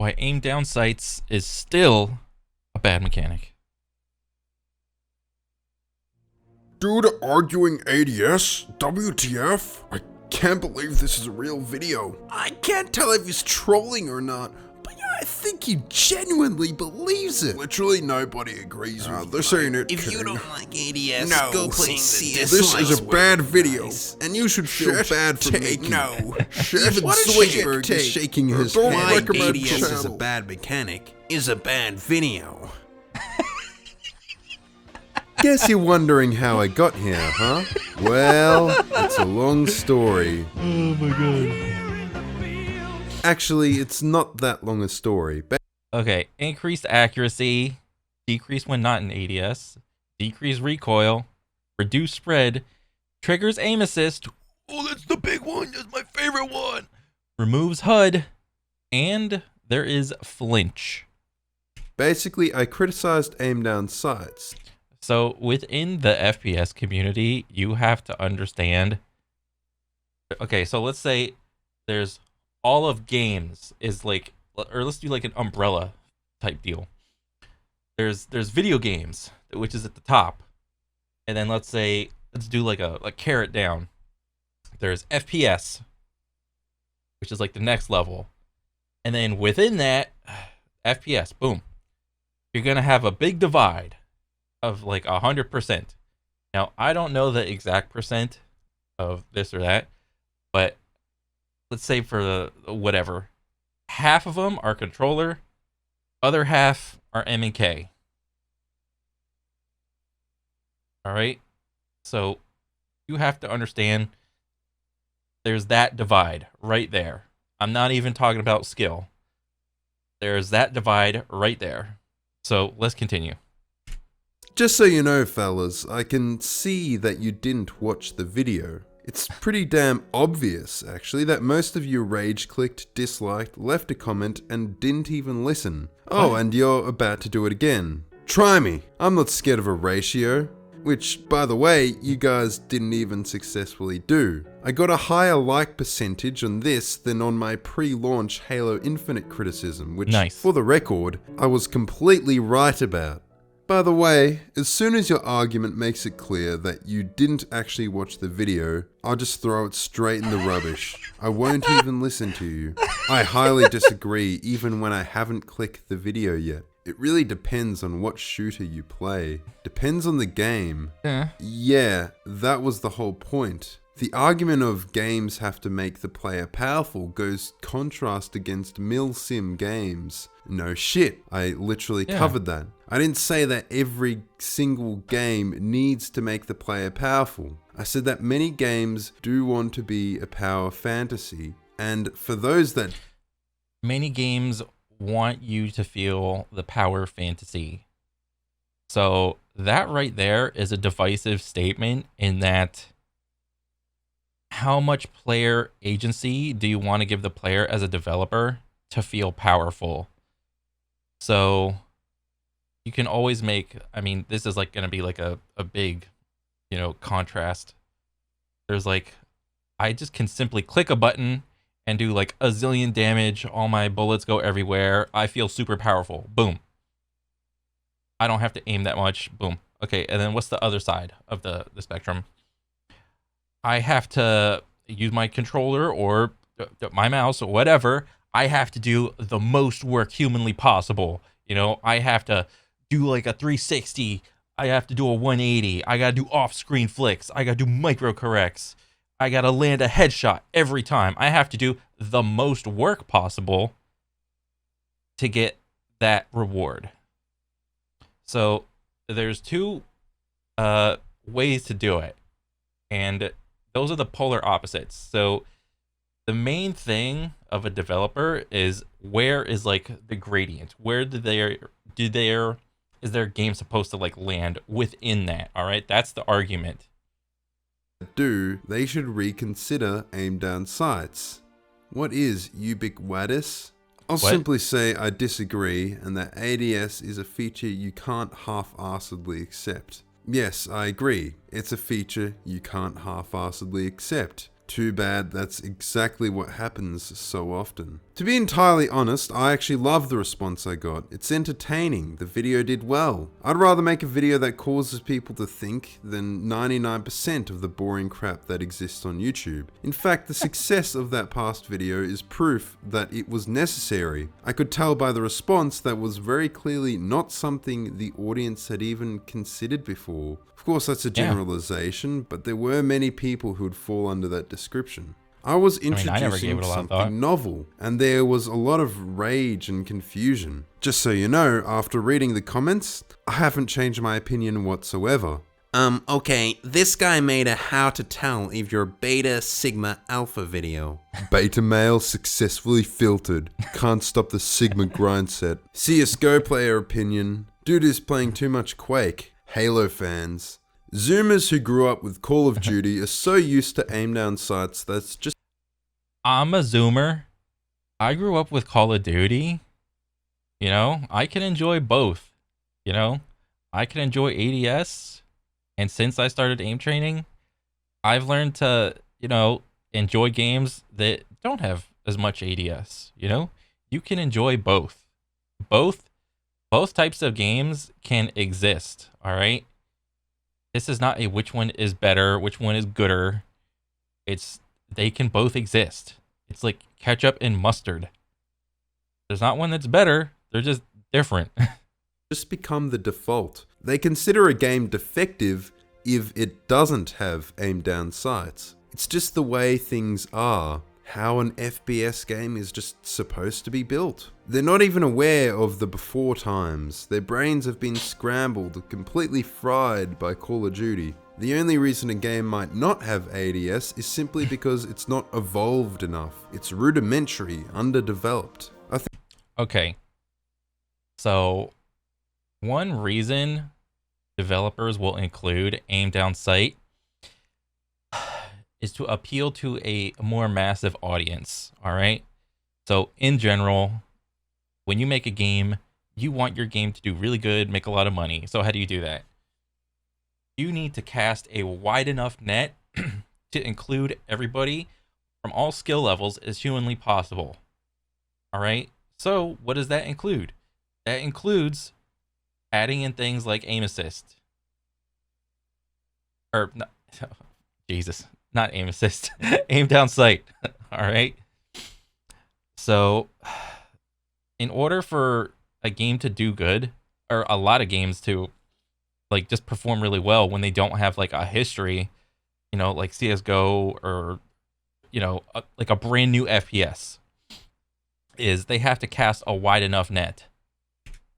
why aim down sights is still a bad mechanic. Dude arguing ADS? WTF? I can't believe this is a real video. I can't tell if he's trolling or not, but yeah, I think he genuinely believes it. Literally nobody agrees with this ain't it, If King. you don't like ADS, No, go play CS. this is a bad video, and you should feel bad for making it. No. Even Switchberg is shaking his head. Why Recommend ADS is a channel. bad mechanic is a bad video. Guess you're wondering how I got here, huh? Well, it's a long story. Oh my god. Actually, it's not that long a story. Okay, increased accuracy, decrease when not in ADS, decreased recoil, reduced spread, triggers aim assist. Oh, that's the big one. That's my favorite one. Removes HUD, and there is flinch. Basically, I criticized aim down sights. So within the FPS community, you have to understand. Okay, so let's say there's all of games is like, or let's do like an umbrella type deal. There's video games, which is at the top, and then let's do like a carrot down. There's FPS, which is like the next level, and then within that FPS, boom, you're gonna have a big divide of like 100%. Now, I don't know the exact percent of this or that, but let's say for the whatever, half of them are controller, other half are M and K. All right, so you have to understand there's that divide right there. I'm not even talking about skill. There's that divide right there. So let's continue. Just so you know, fellas, I can see that you didn't watch the video. It's pretty damn obvious, actually, that most of you rage-clicked, disliked, left a comment, and didn't even listen. Oh, and you're about to do it again. Try me. I'm not scared of a ratio. Which, by the way, you guys didn't even successfully do. I got a higher like percentage on this than on my pre-launch Halo Infinite criticism, which, Nice. for the record, I was completely right about. By the way, as soon as your argument makes it clear that you didn't actually watch the video, I'll just throw it straight in the rubbish. I won't even listen to you. I highly disagree even when I haven't clicked the video yet. It really depends on what shooter you play. Depends on the game. Yeah, that was the whole point. The argument of games have to make the player powerful goes contrast against mil-sim games. No shit, I literally covered that. I didn't say that every single game needs to make the player powerful. I said that many games do want to be a power fantasy, and for those that... Many games want you to feel the power fantasy. So that right there is a divisive statement in that how much player agency do you want to give the player as a developer to feel powerful? So you can always make, I mean, this is like going to be like a big, contrast. There's like, I just can simply click a button and do like a zillion damage. All my bullets go everywhere. I feel super powerful. Boom. I don't have to aim that much. Boom. Okay, and then what's the other side of the spectrum? I have to use my controller or my mouse or whatever. I have to do the most work humanly possible. I have to do like a 360. I have to do a 180. I gotta do off-screen flicks. I gotta do micro corrects. I gotta land a headshot every time. I have to do the most work possible to get that reward. So there's two ways to do it, and those are the polar opposites. So the main thing of a developer is where is like the gradient? Where is their game supposed to like land within that? All right, that's the argument. They should reconsider aim down sights. What is ubiquitous? I'll simply say I disagree and that ADS is a feature you can't half-assedly accept. Yes, I agree. It's a feature you can't half-assedly accept. Too bad that's exactly what happens so often. To be entirely honest, I actually love the response I got. It's entertaining, the video did well. I'd rather make a video that causes people to think than 99% of the boring crap that exists on YouTube. In fact, the success of that past video is proof that it was necessary. I could tell by the response that was very clearly not something the audience had even considered before. Of course, that's a generalization, but there were many people who'd fall under that description. I was introducing something novel, and there was a lot of rage and confusion. Just so you know, after reading the comments, I haven't changed my opinion whatsoever. Okay, this guy made a how to tell if you're beta, sigma, alpha video. Beta male successfully filtered. Can't stop the sigma grind set. CSGO player opinion. Dude is playing too much Quake. Halo fans. Zoomers who grew up with Call of Duty are so used to aim down sights that's just... I'm a Zoomer. I grew up with Call of Duty. You know, I can enjoy both. You know, I can enjoy ADS. And since I started aim training, I've learned to, you know, enjoy games that don't have as much ADS. You know, you can enjoy both. Both types of games can exist. All right. This is not a which one is better, which one is gooder. They can both exist. It's like ketchup and mustard. There's not one that's better. They're just different. Just become the default. They consider a game defective if it doesn't have aim down sights. It's just the way things are. How an FPS game is just supposed to be built. They're not even aware of the before times. Their brains have been scrambled, completely fried by Call of Duty. The only reason a game might not have ADS is simply because it's not evolved enough. It's rudimentary, underdeveloped. Okay. So, one reason developers will include aim down sight is to appeal to a more massive audience, all right? So in general, when you make a game, you want your game to do really good, make a lot of money. So how do you do that? You need to cast a wide enough net to include everybody from all skill levels as humanly possible, all right? So what does that include? That includes adding in things like aim assist. Or, no, Jesus. Not aim assist, aim down sight. All right. So, in order for a game to do good, or a lot of games to like just perform really well when they don't have like a history, you know, like CS:GO or you know, like a brand new FPS, is they have to cast a wide enough net.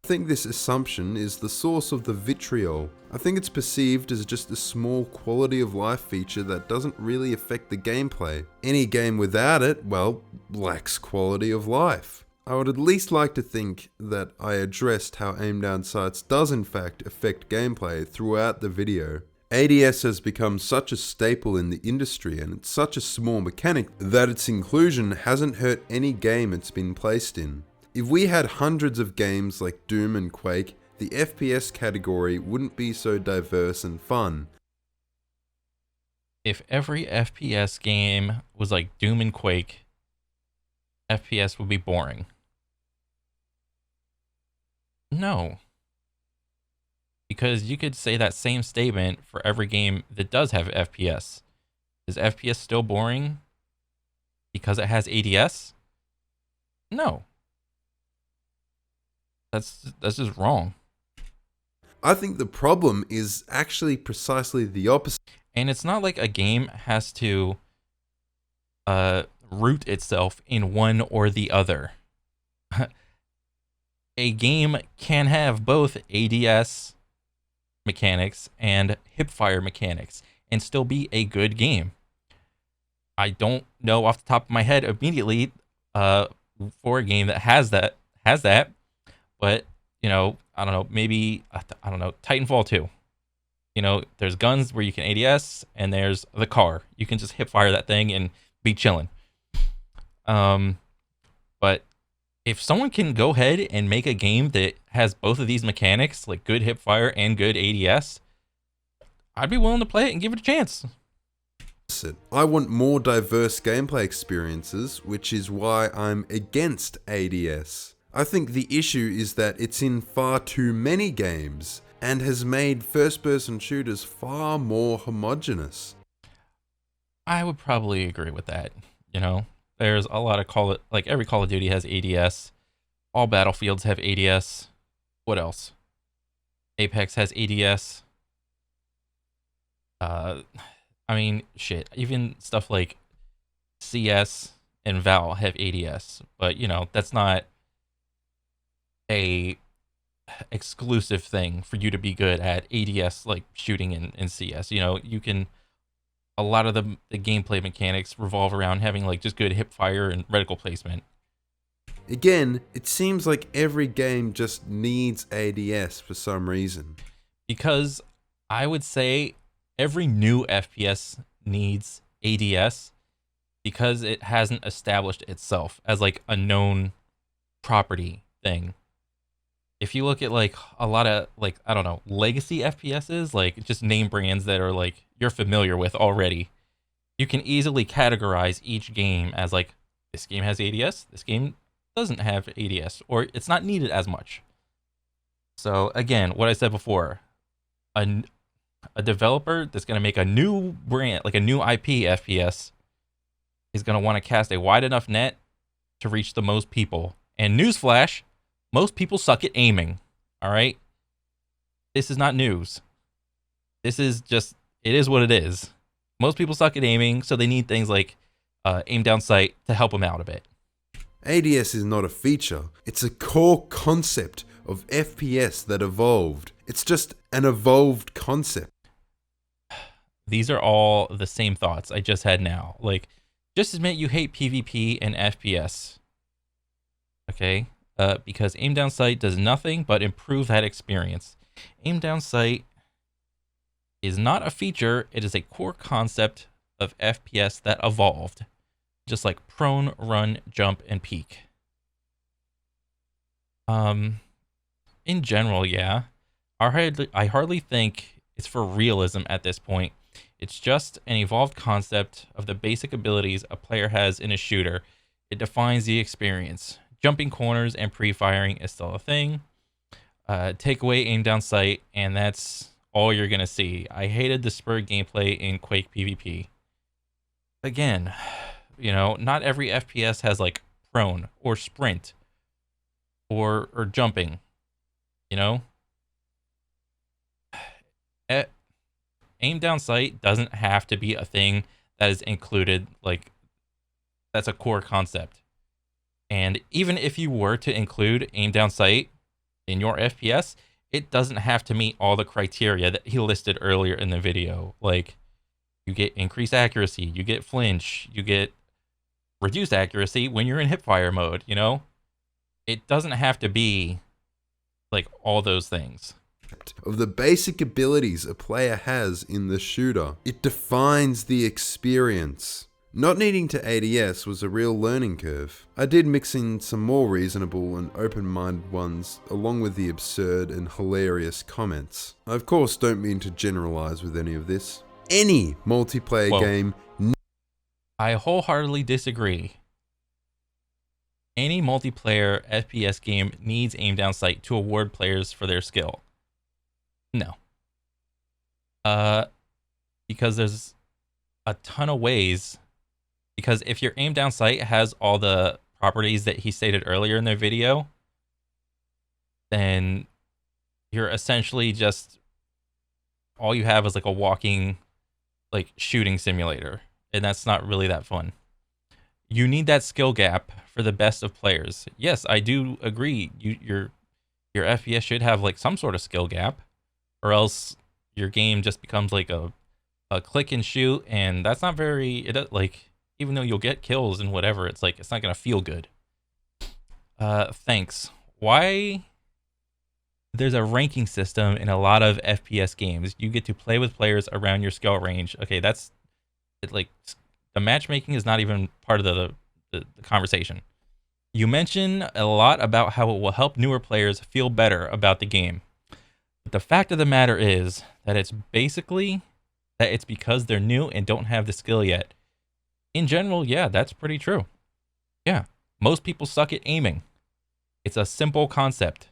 I think this assumption is the source of the vitriol. I think it's perceived as just a small quality of life feature that doesn't really affect the gameplay. Any game without it, well, lacks quality of life. I would at least like to think that I addressed how aim down sights does in fact affect gameplay throughout the video. ADS has become such a staple in the industry and it's such a small mechanic that its inclusion hasn't hurt any game it's been placed in. If we had hundreds of games like Doom and Quake, the FPS category wouldn't be so diverse and fun. If every FPS game was like Doom and Quake, FPS would be boring. No. Because you could say that same statement for every game that does have FPS. Is FPS still boring because it has ADS? No. That's just wrong. I think the problem is actually precisely the opposite. And it's not like a game has to root itself in one or the other. A game can have both ADS mechanics and hipfire mechanics and still be a good game. I don't know off the top of my head immediately for a game that has that, but you know, I don't know, maybe I don't know, Titanfall 2. You know, there's guns where you can ADS and there's the car. You can just hipfire that thing and be chilling. But if someone can go ahead and make a game that has both of these mechanics, like good hipfire and good ADS, I'd be willing to play it and give it a chance. I want more diverse gameplay experiences, which is why I'm against ADS. I think the issue is that it's in far too many games and has made first-person shooters far more homogenous. I would probably agree with that. You know, there's a lot of every Call of Duty has ADS. All Battlefields have ADS. What else? Apex has ADS. I mean, shit. Even stuff like CS and Val have ADS, but you know that's not a exclusive thing for you to be good at ADS like shooting in CS. You know, you can a lot of the gameplay mechanics revolve around having like just good hip fire and reticle placement. Again, it seems like every game just needs ADS for some reason. Because I would say every new FPS needs ADS because it hasn't established itself as like a known property thing. If you look at like a lot of like, I don't know, legacy FPSs, like just name brands that are like you're familiar with already, you can easily categorize each game as like this game has ADS, this game doesn't have ADS, or it's not needed as much. So again, what I said before, a developer that's going to make a new brand, like a new IP FPS, is going to want to cast a wide enough net to reach the most people. And newsflash, most people suck at aiming. All right? This is not news. This is just, it is what it is. Most people suck at aiming, so they need things like aim down sight to help them out a bit. ADS is not a feature, it's a core concept of FPS that evolved. It's just an evolved concept. These are all the same thoughts I just had now. Like, just admit you hate PvP and FPS. Okay? Because aim down sight does nothing but improve that experience. Aim down sight is not a feature, it is a core concept of FPS that evolved. Just like prone, run, jump, and peek. In general, yeah. I hardly think it's for realism at this point. It's just an evolved concept of the basic abilities a player has in a shooter. It defines the experience. Jumping corners and pre-firing is still a thing. Take away aim down sight, and that's all you're gonna see. I hated the spur gameplay in Quake PvP. Again, you know, not every FPS has like prone or sprint or jumping, you know? Aim down sight doesn't have to be a thing that is included, like that's a core concept. And even if you were to include aim down sight in your FPS, it doesn't have to meet all the criteria that he listed earlier in the video. Like you get increased accuracy, you get flinch, you get reduced accuracy when you're in hipfire mode, you know? It doesn't have to be like all those things. Of the basic abilities a player has in the shooter. It defines the experience. Not needing to ADS was a real learning curve. I did mix in some more reasonable and open-minded ones along with the absurd and hilarious comments. I of course don't mean to generalize with any of this. Any multiplayer game... I wholeheartedly disagree. Any multiplayer FPS game needs aim down sight to award players for their skill. No. Because there's a ton of ways. Because if your aim down sight has all the properties that he stated earlier in the video, then you're essentially just, all you have is like a walking like shooting simulator, and that's not really that fun. You need that skill gap for the best of players. Yes, I do agree. Your FPS should have like some sort of skill gap, or else your game just becomes like a click and shoot, and that's not very, like, even though you'll get kills and whatever, it's like it's not gonna feel good. Thanks. Why? There's a ranking system in a lot of FPS games. You get to play with players around your skill range. Okay, that's it. Like, the matchmaking is not even part of the conversation. You mention a lot about how it will help newer players feel better about the game. But the fact of the matter is that it's basically that it's because they're new and don't have the skill yet. In general, yeah, that's pretty true. Yeah, most people suck at aiming. It's a simple concept.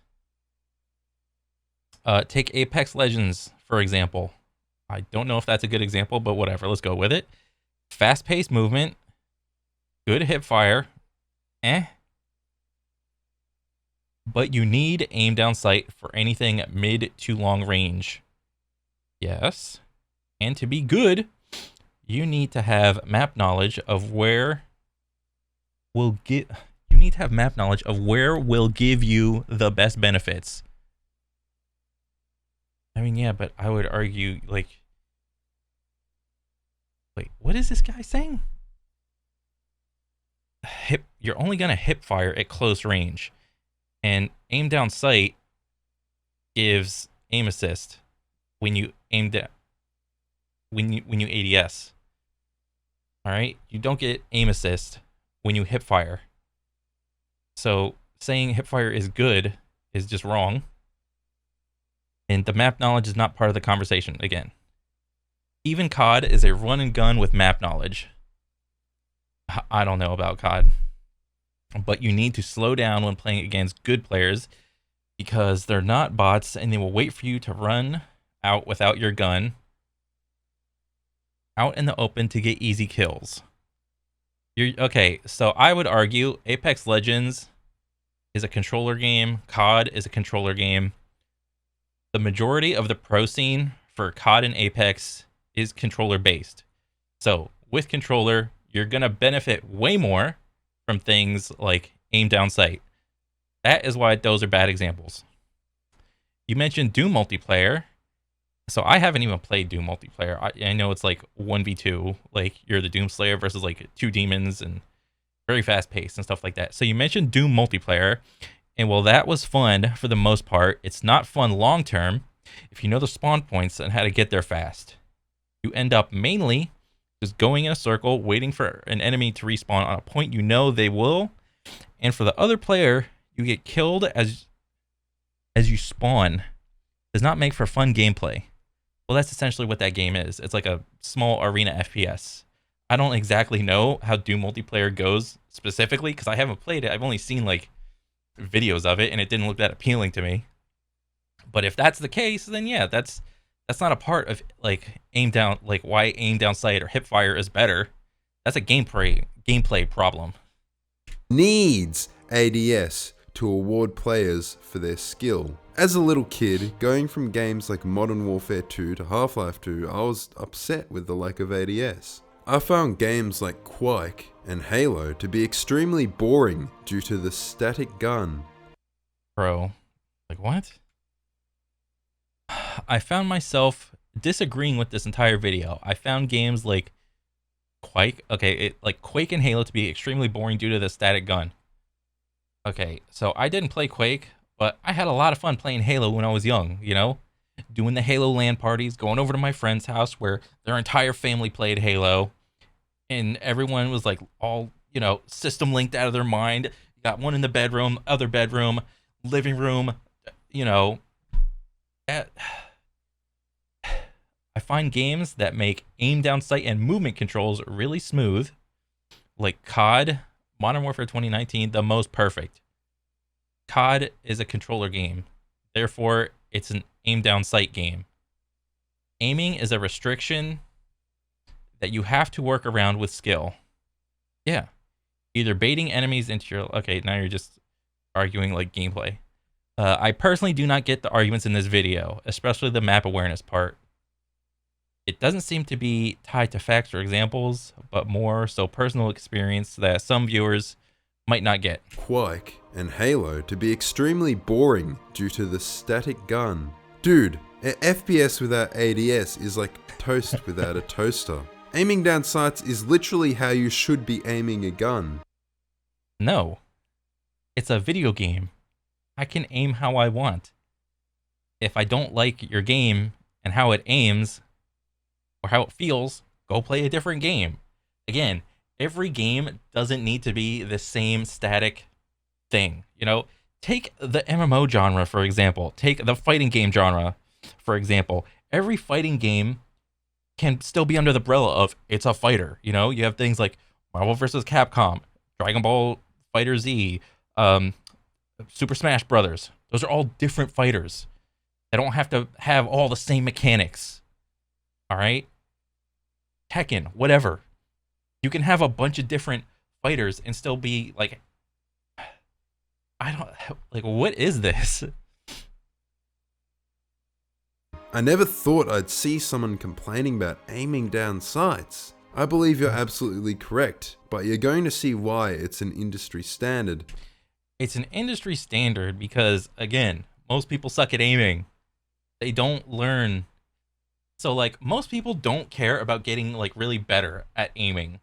Take Apex Legends, for example. I don't know if that's a good example, but whatever, let's go with it. Fast-paced movement, good hip fire, but you need aim down sight for anything mid to long range. Yes. And to be good, you need to have map knowledge of where will give you the best benefits. I mean, yeah, but I would argue, like, wait, what is this guy saying? You're only gonna hip fire at close range, and aim down sight gives aim assist when you aim down when you ADS. All right, you don't get aim assist when you hip fire. So saying hip fire is good is just wrong. And the map knowledge is not part of the conversation again. Even COD is a run and gun with map knowledge. I don't know about COD. But you need to slow down when playing against good players because they're not bots and they will wait for you to run out without your gun out in the open to get easy kills. Okay, so I would argue Apex Legends is a controller game. COD is a controller game. The majority of the pro scene for COD and Apex is controller based. So with controller, you're going to benefit way more from things like aim down sight. That is why those are bad examples. You mentioned Doom multiplayer. So I haven't even played Doom multiplayer. I know it's like 1v2, like you're the Doom Slayer versus like two demons and very fast paced and stuff like that. So you mentioned Doom multiplayer, and while that was fun for the most part, it's not fun long term if you know the spawn points and how to get there fast. You end up mainly just going in a circle, waiting for an enemy to respawn on a point you know they will, and for the other player, you get killed as you spawn. Does not make for fun gameplay. Well, that's essentially what that game is. It's like a small arena FPS. I don't exactly know how Doom multiplayer goes specifically because I haven't played it. I've only seen like videos of it and it didn't look that appealing to me. But if that's the case, then yeah, that's not a part of like aim down, like why aim down sight or hip fire is better. That's a gameplay problem. Needs ADS to award players for their skill. As a little kid, going from games like Modern Warfare 2 to Half-Life 2, I was upset with the lack of ADS. I found games like Quake and Halo to be extremely boring due to the static gun. Bro, like what? I found myself disagreeing with this entire video. I found games like Quake, like Quake and Halo to be extremely boring due to the static gun. Okay, so I didn't play Quake, but I had a lot of fun playing Halo when I was young, you know? Doing the Halo LAN parties, going over to my friend's house where their entire family played Halo, and everyone was like all, you know, system linked out of their mind. You got one in the bedroom, other bedroom, living room, you know. I find games that make aim down sight and movement controls really smooth, like COD, Modern Warfare 2019, the most perfect. COD is a controller game. Therefore, it's an aim down sight game. Aiming is a restriction that you have to work around with skill. Yeah. Either baiting enemies into your... Okay, now you're just arguing like gameplay. I personally do not get the arguments in this video, especially the map awareness part. It doesn't seem to be tied to facts or examples, but more so personal experience that some viewers might not get. Quake and Halo to be extremely boring due to the static gun. Dude, an FPS without ADS is like toast without a toaster. Aiming down sights is literally how you should be aiming a gun. No. It's a video game. I can aim how I want. If I don't like your game and how it aims or how it feels, go play a different game. Again, every game doesn't need to be the same static thing. You know, take the MMO genre, for example. Take the fighting game genre, for example. Every fighting game can still be under the umbrella of it's a fighter. You know, you have things like Marvel vs. Capcom, Dragon Ball Fighter Z, Super Smash Brothers. Those are all different fighters. They don't have to have all the same mechanics. All right? Tekken, whatever. You can have a bunch of different fighters and still be like, I don't, like, what is this? I never thought I'd see someone complaining about aiming down sights. I believe you're absolutely correct, but you're going to see why it's an industry standard. It's an industry standard because, again, most people suck at aiming. They don't learn. So, like, most people don't care about getting, like, really better at aiming.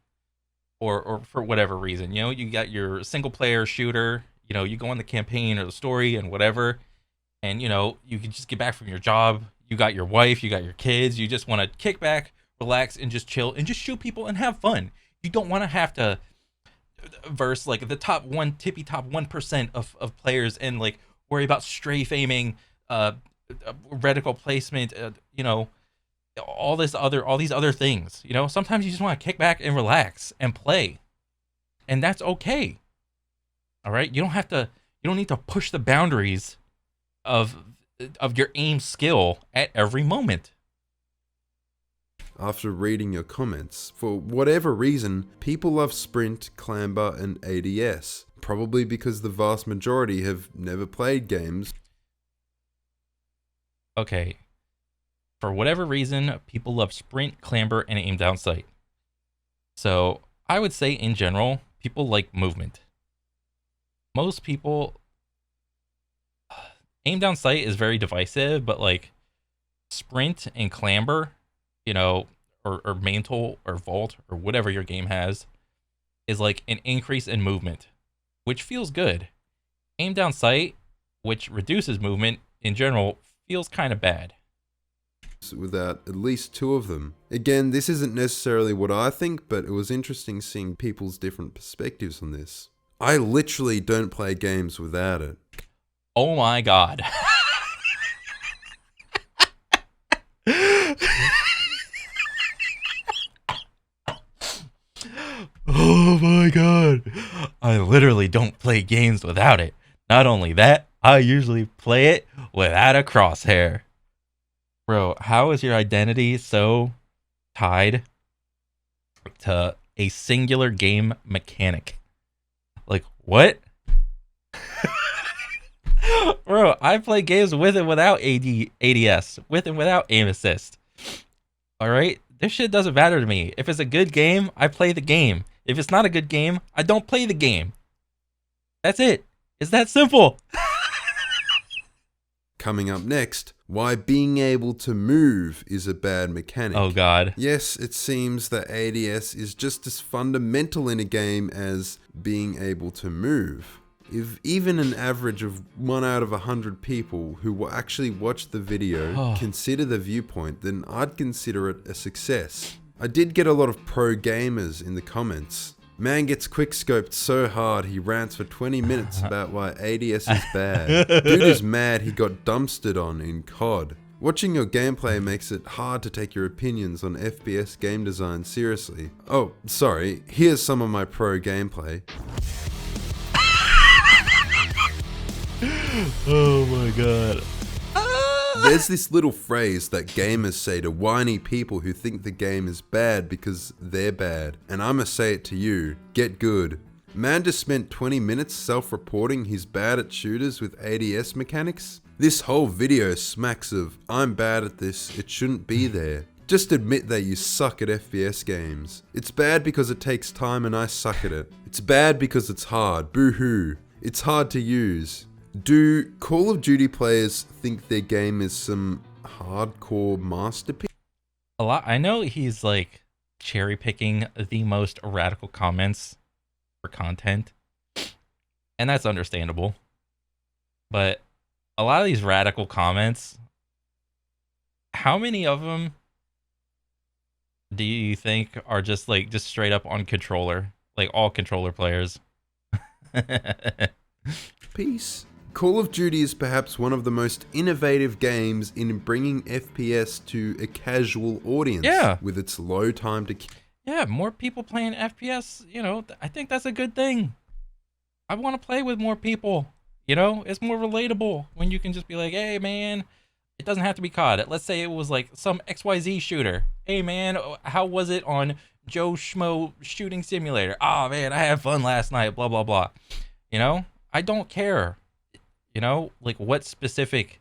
Or for whatever reason. You know, you got your single-player shooter. You know, you go on the campaign or the story and whatever. And, you know, you can just get back from your job. You got your wife. You got your kids. You just want to kick back, relax, and just chill. And just shoot people and have fun. You don't want to have to verse, like, the top 1% of players and, like, worry about strafe aiming, reticle placement, you know, all these other things. You know, sometimes you just want to kick back and relax and play, and that's okay. All right, you don't need to push the boundaries of your aim skill at every moment. After reading your comments, for whatever reason, people love sprint, clamber, and ADS. Probably because the vast majority have never played games. Okay. For whatever reason, people love sprint, clamber, and aim down sight. So I would say in general, people like movement. Most people, aim down sight is very divisive, but like sprint and clamber, you know, or mantle or vault or whatever your game has, is like an increase in movement, which feels good. Aim down sight, which reduces movement in general, feels kind of bad. Without at least two of them. Again, this isn't necessarily what I think, but it was interesting seeing people's different perspectives on this. I literally don't play games without it. Oh my god. Oh my god. I literally don't play games without it. Not only that, I usually play it without a crosshair. Bro, how is your identity so tied to a singular game mechanic? Like, what? Bro, I play games with and without ADS, with and without aim assist. All right? This shit doesn't matter to me. If it's a good game, I play the game. If it's not a good game, I don't play the game. That's it. It's that simple. Coming up next, why being able to move is a bad mechanic. Oh god. Yes, it seems that ADS is just as fundamental in a game as being able to move. If even an average of 1 out of 100 people who will actually watch the video consider the viewpoint, then I'd consider it a success. I did get a lot of pro gamers in the comments. Man gets quickscoped so hard he rants for 20 minutes about why ADS is bad. Dude is mad he got dumpstered on in COD. Watching your gameplay makes it hard to take your opinions on FPS game design seriously. Oh, sorry, here's some of my pro gameplay. Oh my god. There's this little phrase that gamers say to whiny people who think the game is bad because they're bad. And I'ma say it to you, get good. Man just spent 20 minutes self-reporting he's bad at shooters with ADS mechanics. This whole video smacks of, I'm bad at this, it shouldn't be there. Just admit that you suck at FPS games. It's bad because it takes time and I suck at it. It's bad because it's hard, boo-hoo. It's hard to use. Do Call of Duty players think their game is some hardcore masterpiece? A lot. I know he's like cherry picking the most radical comments for content, and that's understandable. But a lot of these radical comments, how many of them do you think are just straight up on controller, like all controller players? Peace. Call of Duty is perhaps one of the most innovative games in bringing FPS to a casual audience. Yeah. With its low time to kill. Yeah, more people playing FPS, I think that's a good thing. I want to play with more people. It's more relatable when you can just be like, hey, man, it doesn't have to be COD. Let's say it was like some XYZ shooter. Hey, man, how was it on Joe Schmo Shooting Simulator? Oh, man, I had fun last night, blah, blah, blah. I don't care, like what specific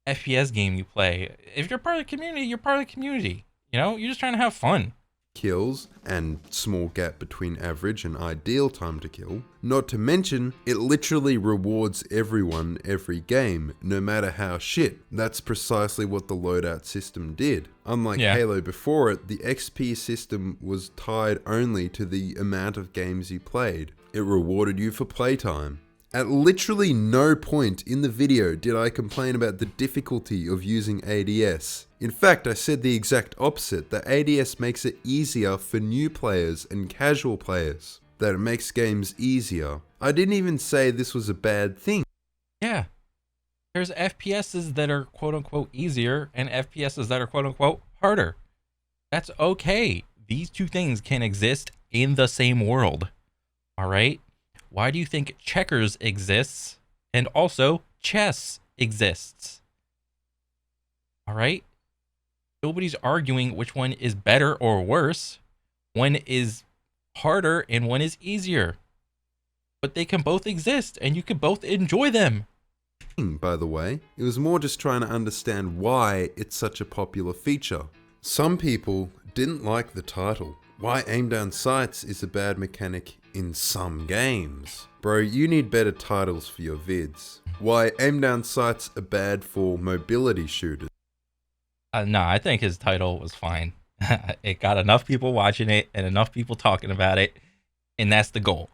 FPS game you play. If you're part of the community, you're part of the community. You're just trying to have fun. Kills and small gap between average and ideal time to kill. Not to mention, it literally rewards everyone every game, no matter how shit. That's precisely what the loadout system did. Unlike Halo before it, the XP system was tied only to the amount of games you played. It rewarded you for playtime. At literally no point in the video did I complain about the difficulty of using ADS. In fact, I said the exact opposite, that ADS makes it easier for new players and casual players, that it makes games easier. I didn't even say this was a bad thing. Yeah. There's FPSs that are quote-unquote easier and FPSs that are quote-unquote harder. That's okay. These two things can exist in the same world. All right? Why do you think checkers exists and also chess exists? All right? Nobody's arguing which one is better or worse. One is harder and one is easier. But they can both exist and you can both enjoy them. By the way, it was more just trying to understand why it's such a popular feature. Some people didn't like the title. Why aim down sights is a bad mechanic in some games. Bro, you need better titles for your vids. Why aim down sights are bad for mobility shooters. No, I think his title was fine. It got enough people watching it and enough people talking about it, and that's the goal.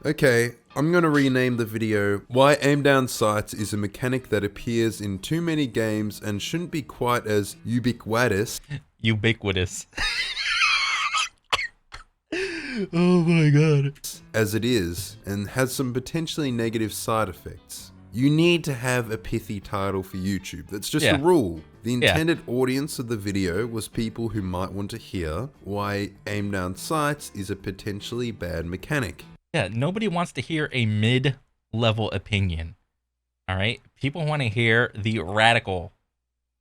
Okay, I'm gonna rename the video Why Aim Down Sights is a mechanic that appears in too many games and shouldn't be quite as ubiquitous. Oh my god. As it is, and has some potentially negative side effects. You need to have a pithy title for YouTube. That's just a rule. The intended audience of the video was people who might want to hear why aim down sights is a potentially bad mechanic. Yeah, nobody wants to hear a mid-level opinion. All right? People want to hear the radical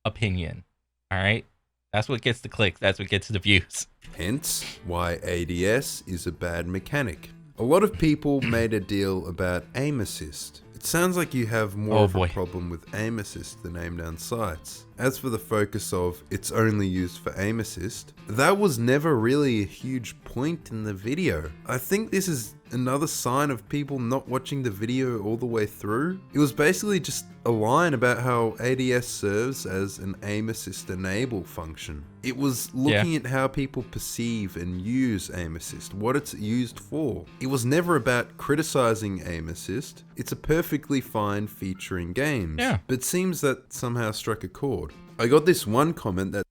opinion. All right? That's what gets the clicks. That's what gets the views. Hence, why ADS is a bad mechanic. A lot of people made a deal about aim assist. It sounds like you have more of a problem with aim assist than aim down sights. As for the focus of it's only used for aim assist, that was never really a huge point in the video. I think this is another sign of people not watching the video all the way through. It was basically just a line about how ADS serves as an aim assist enable function. It was looking at how people perceive and use aim assist, what it's used for. It was never about criticizing aim assist. It's a perfectly fine feature in games, but seems that somehow struck a chord. I got this one comment that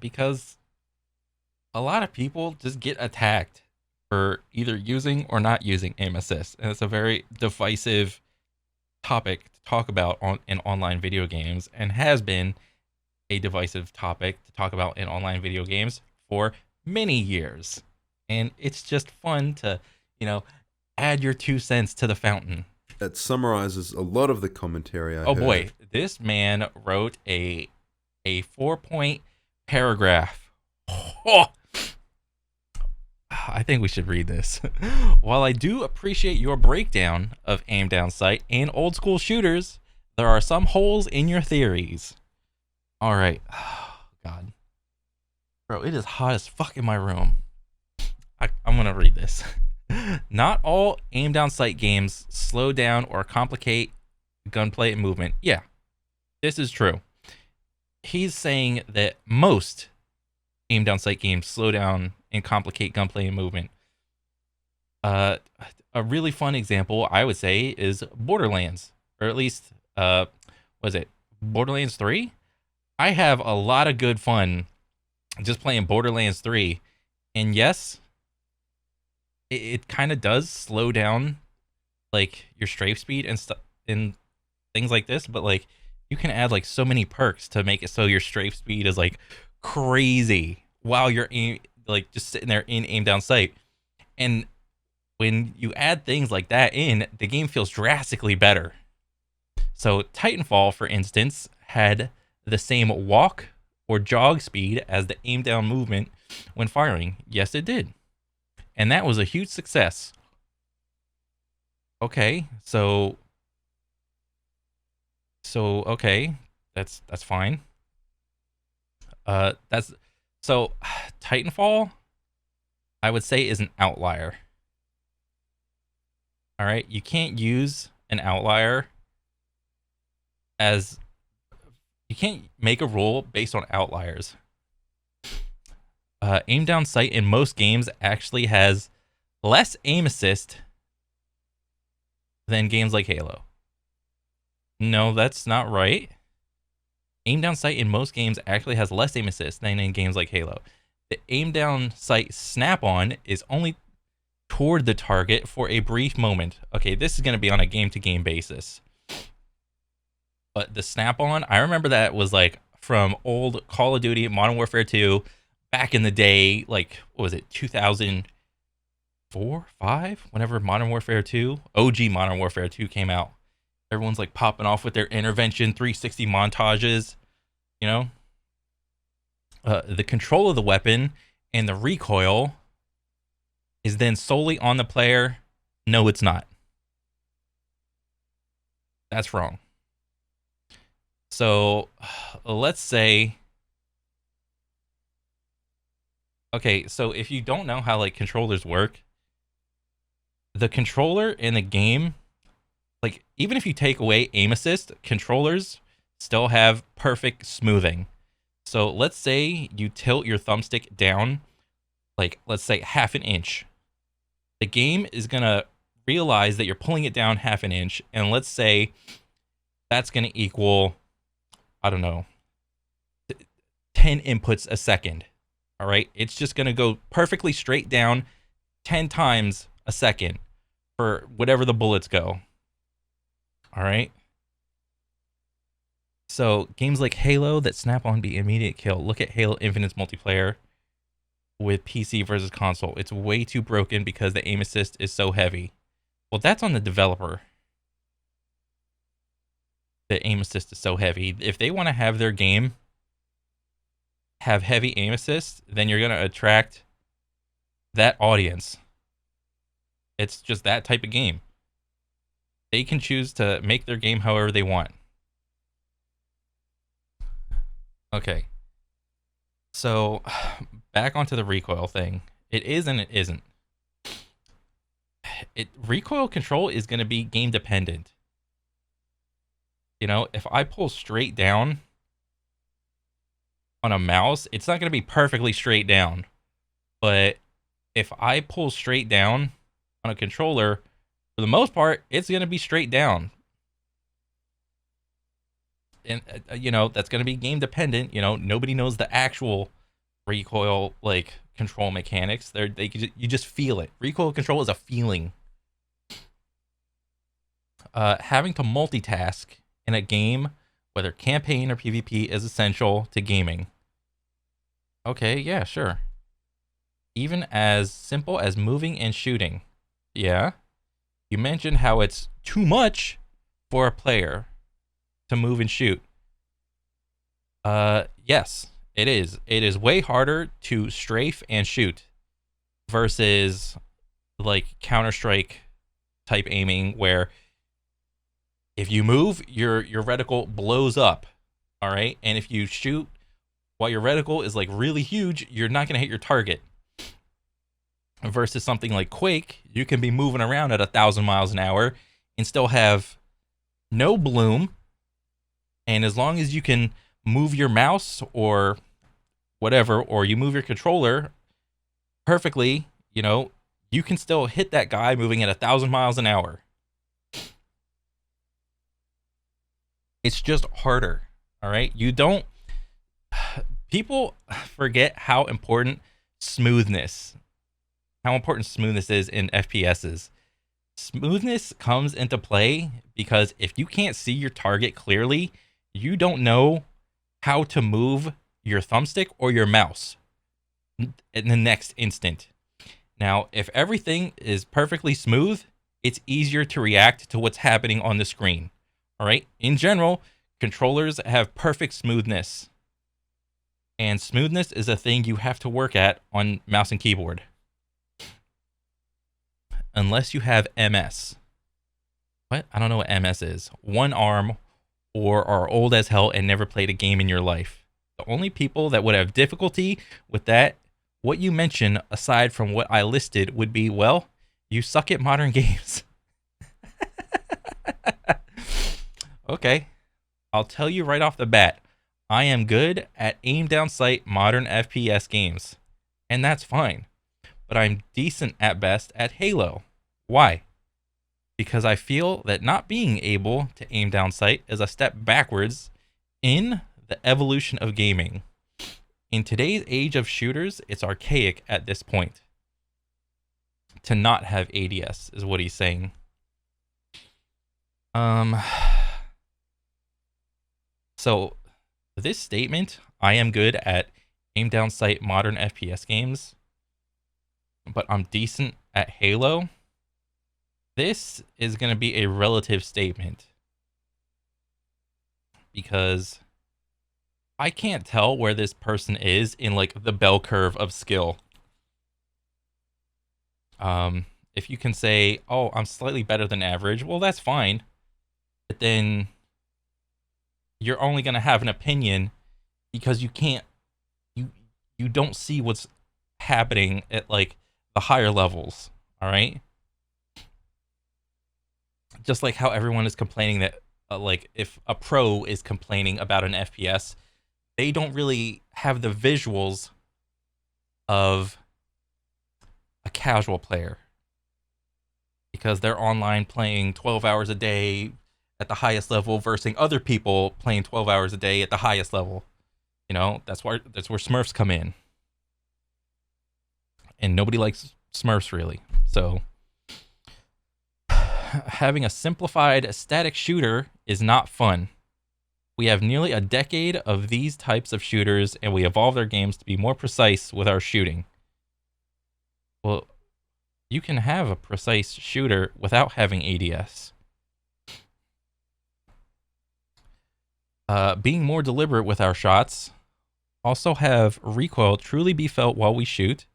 because a lot of people just get attacked for either using or not using aim assist, and it's a very divisive topic to talk about in online video games, and has been a divisive topic to talk about in online video games for many years. And it's just fun to, add your 2 cents to the fountain. That summarizes a lot of the commentary I heard. Boy, this man wrote a 4-point paragraph. Oh, I think we should read this. While I do appreciate your breakdown of aim down sight and old school shooters, there are some holes in your theories. All right. Oh, God. Bro, it is hot as fuck in my room. I'm going to read this. Not all aim down sight games slow down or complicate gunplay and movement. Yeah, this is true. He's saying that most aim down sight games slow down and complicate gunplay and movement. A really fun example, I would say, is Borderlands, or at least, was it Borderlands 3? I have a lot of good fun just playing Borderlands 3, and yes, it kind of does slow down like your strafe speed and stuff and things like this, but like you can add like so many perks to make it so your strafe speed is like crazy while you're like just sitting there in aim down sight. And when you add things like that in, the game feels drastically better. So Titanfall, for instance, had the same walk or jog speed as the aim down movement when firing. Yes, it did. And that was a huge success. Okay, so okay, that's fine. That's so Titanfall, I would say, is an outlier. All right, you can't use an outlier as you can't make a rule based on outliers. Aim down sight in most games actually has less aim assist than games like Halo. No, that's not right. Aim down sight in most games actually has less aim assist than in games like Halo. The aim down sight snap on is only toward the target for a brief moment. Okay, this is going to be on a game to game basis. But the snap on, I remember that was like from old Call of Duty, Modern Warfare 2, back in the day, like, what was it, 2004, 5? Whenever Modern Warfare 2, OG Modern Warfare 2 came out. Everyone's like popping off with their intervention 360 montages, you know? The control of the weapon and the recoil is then solely on the player. No, it's not. That's wrong. So let's say, okay, so if you don't know how like controllers work, the controller in the game, like even if you take away aim assist, controllers still have perfect smoothing. So let's say you tilt your thumbstick down, like let's say half an inch. The game is gonna realize that you're pulling it down half an inch, and let's say that's gonna equal, I don't know, 10 inputs a second. All right, it's just gonna go perfectly straight down 10 times a second for whatever the bullets go. All right. So games like Halo that snap on be immediate kill. Look at Halo Infinite's multiplayer with PC versus console. It's way too broken because the aim assist is so heavy. Well, that's on the developer. The aim assist is so heavy. If they want to have their game have heavy aim assist, then you're going to attract that audience. It's just that type of game. They can choose to make their game however they want. Okay. So, back onto the recoil thing. It is and it isn't. Recoil control is going to be game dependent. You know, if I pull straight down on a mouse, it's not going to be perfectly straight down. But if I pull straight down on a controller, for the most part, it's going to be straight down. And, you know, that's going to be game dependent. You know, nobody knows the actual recoil, like, control mechanics. You just feel it. Recoil control is a feeling. Having to multitask in a game, whether campaign or PvP, is essential to gaming. Okay, yeah, sure. Even as simple as moving and shooting. Yeah. You mentioned how it's too much for a player to move and shoot. Yes, it is. It is way harder to strafe and shoot versus like Counter-Strike type aiming, where if you move, your reticle blows up. All right, and if you shoot while your reticle is like really huge, you're not gonna hit your target. Versus something like Quake, you can be moving around at 1,000 miles an hour and still have no bloom. And as long as you can move your mouse or whatever, or you move your controller perfectly, you know, you can still hit that guy moving at 1,000 miles an hour. It's just harder. All right. People forget how important smoothness is in FPSs. Smoothness comes into play because if you can't see your target clearly, you don't know how to move your thumbstick or your mouse in the next instant. Now, if everything is perfectly smooth, it's easier to react to what's happening on the screen. All right? In general, controllers have perfect smoothness. And smoothness is a thing you have to work at on mouse and keyboard. Unless you have MS. What? I don't know what MS is. One arm or are old as hell and never played a game in your life. The only people that would have difficulty with that, what you mention aside from what I listed, would be, well, you suck at modern games. Okay. I'll tell you right off the bat, I am good at aim down sight modern FPS games. And that's fine. But I'm decent at best at Halo. Why? Because I feel that not being able to aim down sight is a step backwards in the evolution of gaming. In today's age of shooters, it's archaic at this point to not have ADS, is what he's saying. So this statement, I am good at aim down sight modern FPS games, but I'm decent at Halo. This is going to be a relative statement because I can't tell where this person is in like the bell curve of skill. If you can say, oh, I'm slightly better than average, well, that's fine. But then you're only going to have an opinion because you don't see what's happening at like the higher levels. All right. Just like how everyone is complaining that like if a pro is complaining about an FPS, they don't really have the visuals of a casual player because they're online playing 12 hours a day at the highest level versus other people playing 12 hours a day at the highest level. You know, that's where Smurfs come in. And nobody likes Smurfs really. So having a simplified static shooter is not fun. We have nearly a decade of these types of shooters, and we evolved our games to be more precise with our shooting. Well, you can have a precise shooter without having ADS. Being more deliberate with our shots. Also have recoil truly be felt while we shoot.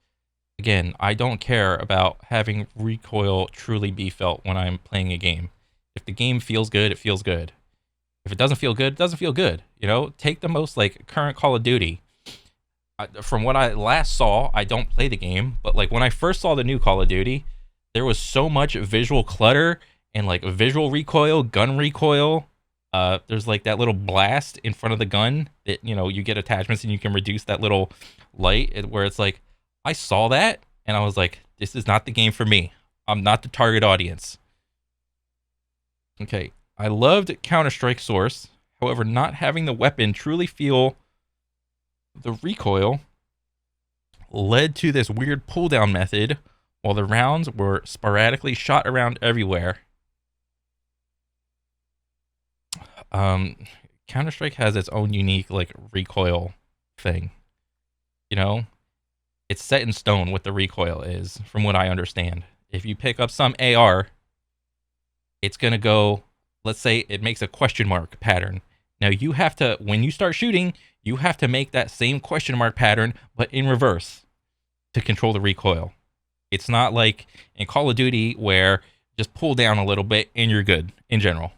Again, I don't care about having recoil truly be felt when I'm playing a game. If the game feels good, it feels good. If it doesn't feel good, it doesn't feel good. You know, take the most like current Call of Duty. From what I last saw, I don't play the game, but like when I first saw the new Call of Duty, there was so much visual clutter and like visual recoil, gun recoil. There's like that little blast in front of the gun that, you know, you get attachments and you can reduce that little light where it's like, I saw that and I was like, this is not the game for me. I'm not the target audience. Okay. I loved Counter-Strike Source. However, not having the weapon truly feel the recoil led to this weird pull-down method while the rounds were sporadically shot around everywhere. Counter-Strike has its own unique like recoil thing. You know? It's set in stone what the recoil is, from what I understand. If you pick up some AR, it's going to go, let's say it makes a question mark pattern. Now you have to, when you start shooting, you have to make that same question mark pattern, but in reverse to control the recoil. It's not like in Call of Duty where just pull down a little bit and you're good in general.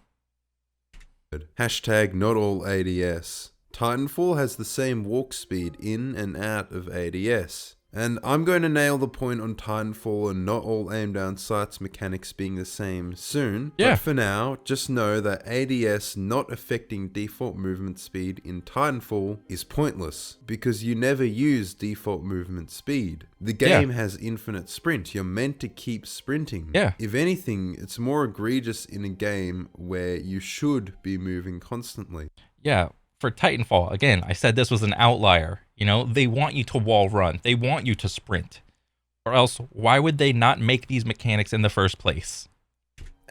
Hashtag not all ADS. Titanfall has the same walk speed in and out of ADS. And I'm going to nail the point on Titanfall and not all aim down sights mechanics being the same soon. Yeah. But for now, just know that ADS not affecting default movement speed in Titanfall is pointless because you never use default movement speed. The game has infinite sprint. You're meant to keep sprinting. Yeah. If anything, it's more egregious in a game where you should be moving constantly. Yeah. For Titanfall, again, I said this was an outlier. You know, they want you to wall run. They want you to sprint. Or else, why would they not make these mechanics in the first place?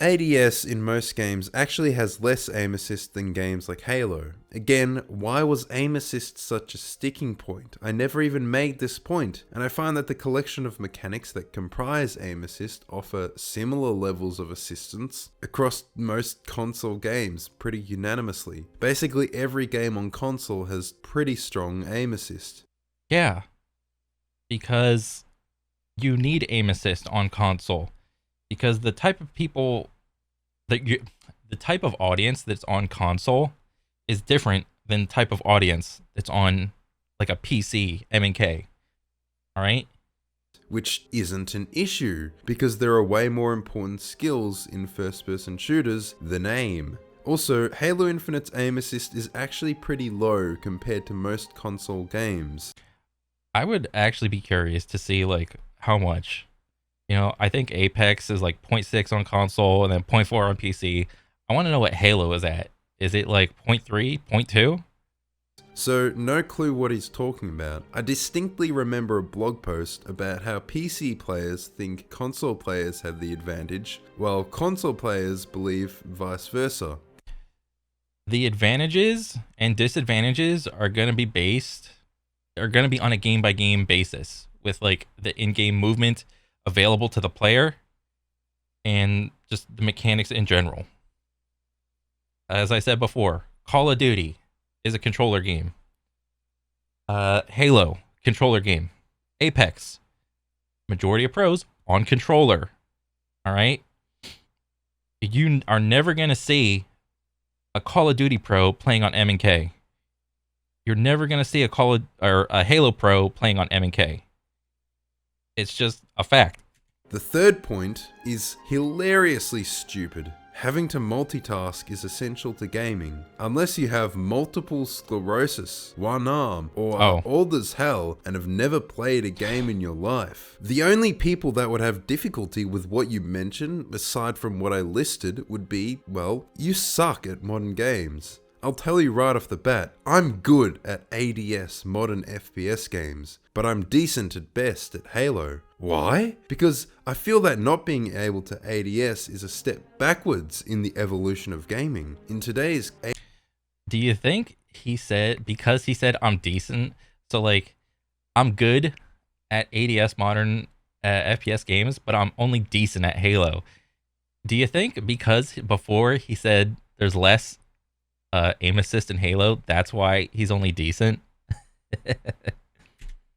ADS in most games actually has less aim assist than games like Halo. Again, why was aim assist such a sticking point? I never even made this point, and I find that the collection of mechanics that comprise aim assist offer similar levels of assistance across most console games pretty unanimously. Basically every game on console has pretty strong aim assist. Yeah, because you need aim assist on console, because the type of people the type of audience that's on console is different than the type of audience that's on like a PC M&K. All right? Which isn't an issue, because there are way more important skills in first-person shooters than aim. Also, Halo Infinite's aim assist is actually pretty low compared to most console games. I would actually be curious to see like how much. You know, I think Apex is like 0.6 on console and then 0.4 on PC. I want to know what Halo is at. Is it like 0.3, 0.2? So, no clue what he's talking about. I distinctly remember a blog post about how PC players think console players have the advantage, while console players believe vice versa. The advantages and disadvantages are going to be on a game by game basis with like the in-game movement available to the player and just the mechanics in general. As I said before, Call of Duty is a controller game. Halo, controller game. Apex, majority of pros on controller. All right? You are never going to see a Call of Duty pro playing on M&K. You're never going to see a Halo pro playing on M&K. It's just a fact. The third point is hilariously stupid. Having to multitask is essential to gaming. Unless you have multiple sclerosis, one arm, or are old as hell and have never played a game in your life. The only people that would have difficulty with what you mentioned, aside from what I listed, would be, well, you suck at modern games. I'll tell you right off the bat, I'm good at ADS modern FPS games, but I'm decent at best at Halo. Why? Because I feel that not being able to ADS is a step backwards in the evolution of gaming. In today's... Do you think because he said I'm decent, so like I'm good at ADS modern FPS games, but I'm only decent at Halo. Do you think because before he said there's less aim assist in Halo, that's why he's only decent?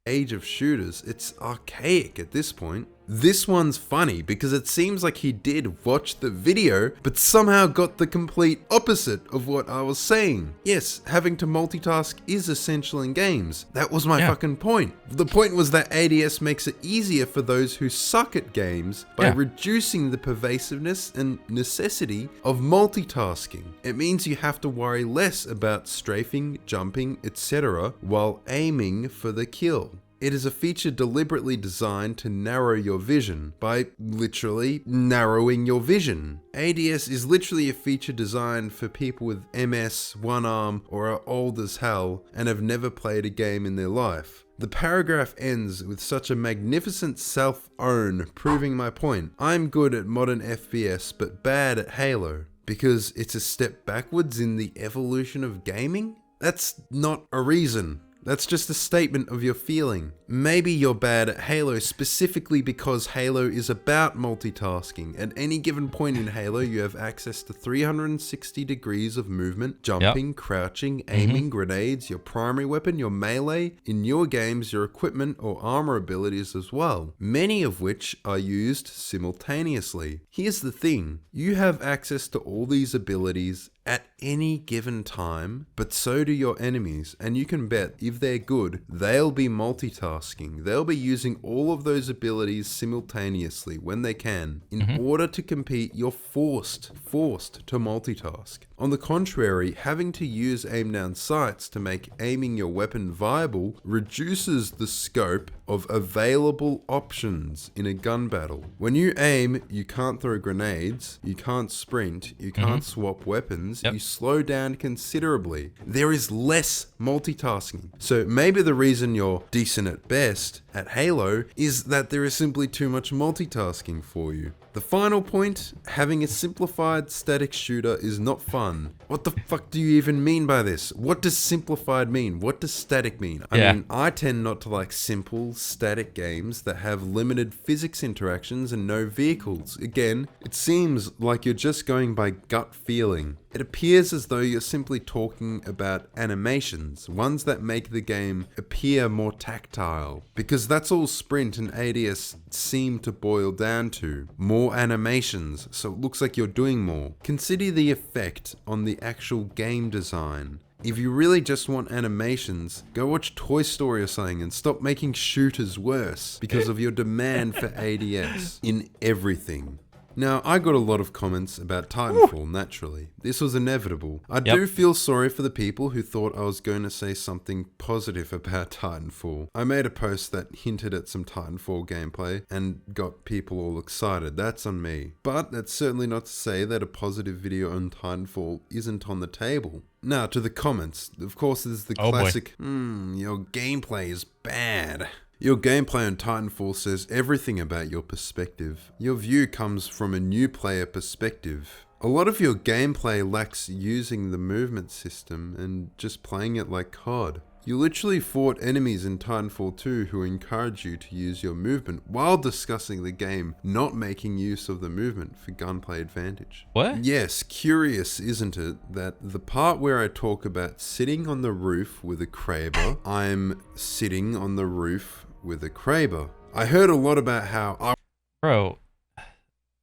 Age of shooters, it's archaic at this point. This one's funny because it seems like he did watch the video, but somehow got the complete opposite of what I was saying. Yes, having to multitask is essential in games. That was my fucking point. The point was that ADS makes it easier for those who suck at games by reducing the pervasiveness and necessity of multitasking. It means you have to worry less about strafing, jumping, etc. while aiming for the kill. It is a feature deliberately designed to narrow your vision by literally narrowing your vision. ADS is literally a feature designed for people with MS, one arm, or are old as hell and have never played a game in their life. The paragraph ends with such a magnificent self-own, proving my point. I'm good at modern FPS but bad at Halo. Because it's a step backwards in the evolution of gaming? That's not a reason. That's just a statement of your feeling. Maybe you're bad at Halo specifically because Halo is about multitasking. At any given point in Halo, you have access to 360 degrees of movement, jumping, crouching, aiming, grenades, your primary weapon, your melee, in your games, your equipment or armor abilities as well, many of which are used simultaneously. Here's the thing, you have access to all these abilities at any given time, but so do your enemies, and you can bet if they're good, they'll be multitasking. They'll be using all of those abilities simultaneously when they can. In order to compete, you're forced to multitask. On the contrary, having to use aim down sights to make aiming your weapon viable reduces the scope of available options in a gun battle. When you aim, you can't throw grenades, you can't sprint, you can't swap weapons, you slow down considerably. There is less multitasking. So maybe the reason you're decent at best at Halo is that there is simply too much multitasking for you. The final point, having a simplified static shooter is not fun. What the fuck do you even mean by this? What does simplified mean? What does static mean? I mean, I tend not to like simple, static games that have limited physics interactions and no vehicles. Again, it seems like you're just going by gut feeling. It appears as though you're simply talking about animations, ones that make the game appear more tactile, because that's all Sprint and ADS seem to boil down to. More animations, so it looks like you're doing more. Consider the effect on the actual game design. If you really just want animations, go watch Toy Story or something and stop making shooters worse because of your demand for ADS in everything. Now, I got a lot of comments about Titanfall, naturally. This was inevitable. I do feel sorry for the people who thought I was going to say something positive about Titanfall. I made a post that hinted at some Titanfall gameplay and got people all excited. That's on me. But that's certainly not to say that a positive video on Titanfall isn't on the table. Now, to the comments. Of course, there's the classic, your gameplay is bad. Your gameplay on Titanfall says everything about your perspective. Your view comes from a new player perspective. A lot of your gameplay lacks using the movement system and just playing it like COD. You literally fought enemies in Titanfall 2 who encourage you to use your movement while discussing the game, not making use of the movement for gunplay advantage. What? Yes, curious, isn't it, that the part where I talk about sitting on the roof with a Kraber, I'm sitting on the roof with a Kraber. I heard a lot about how Bro,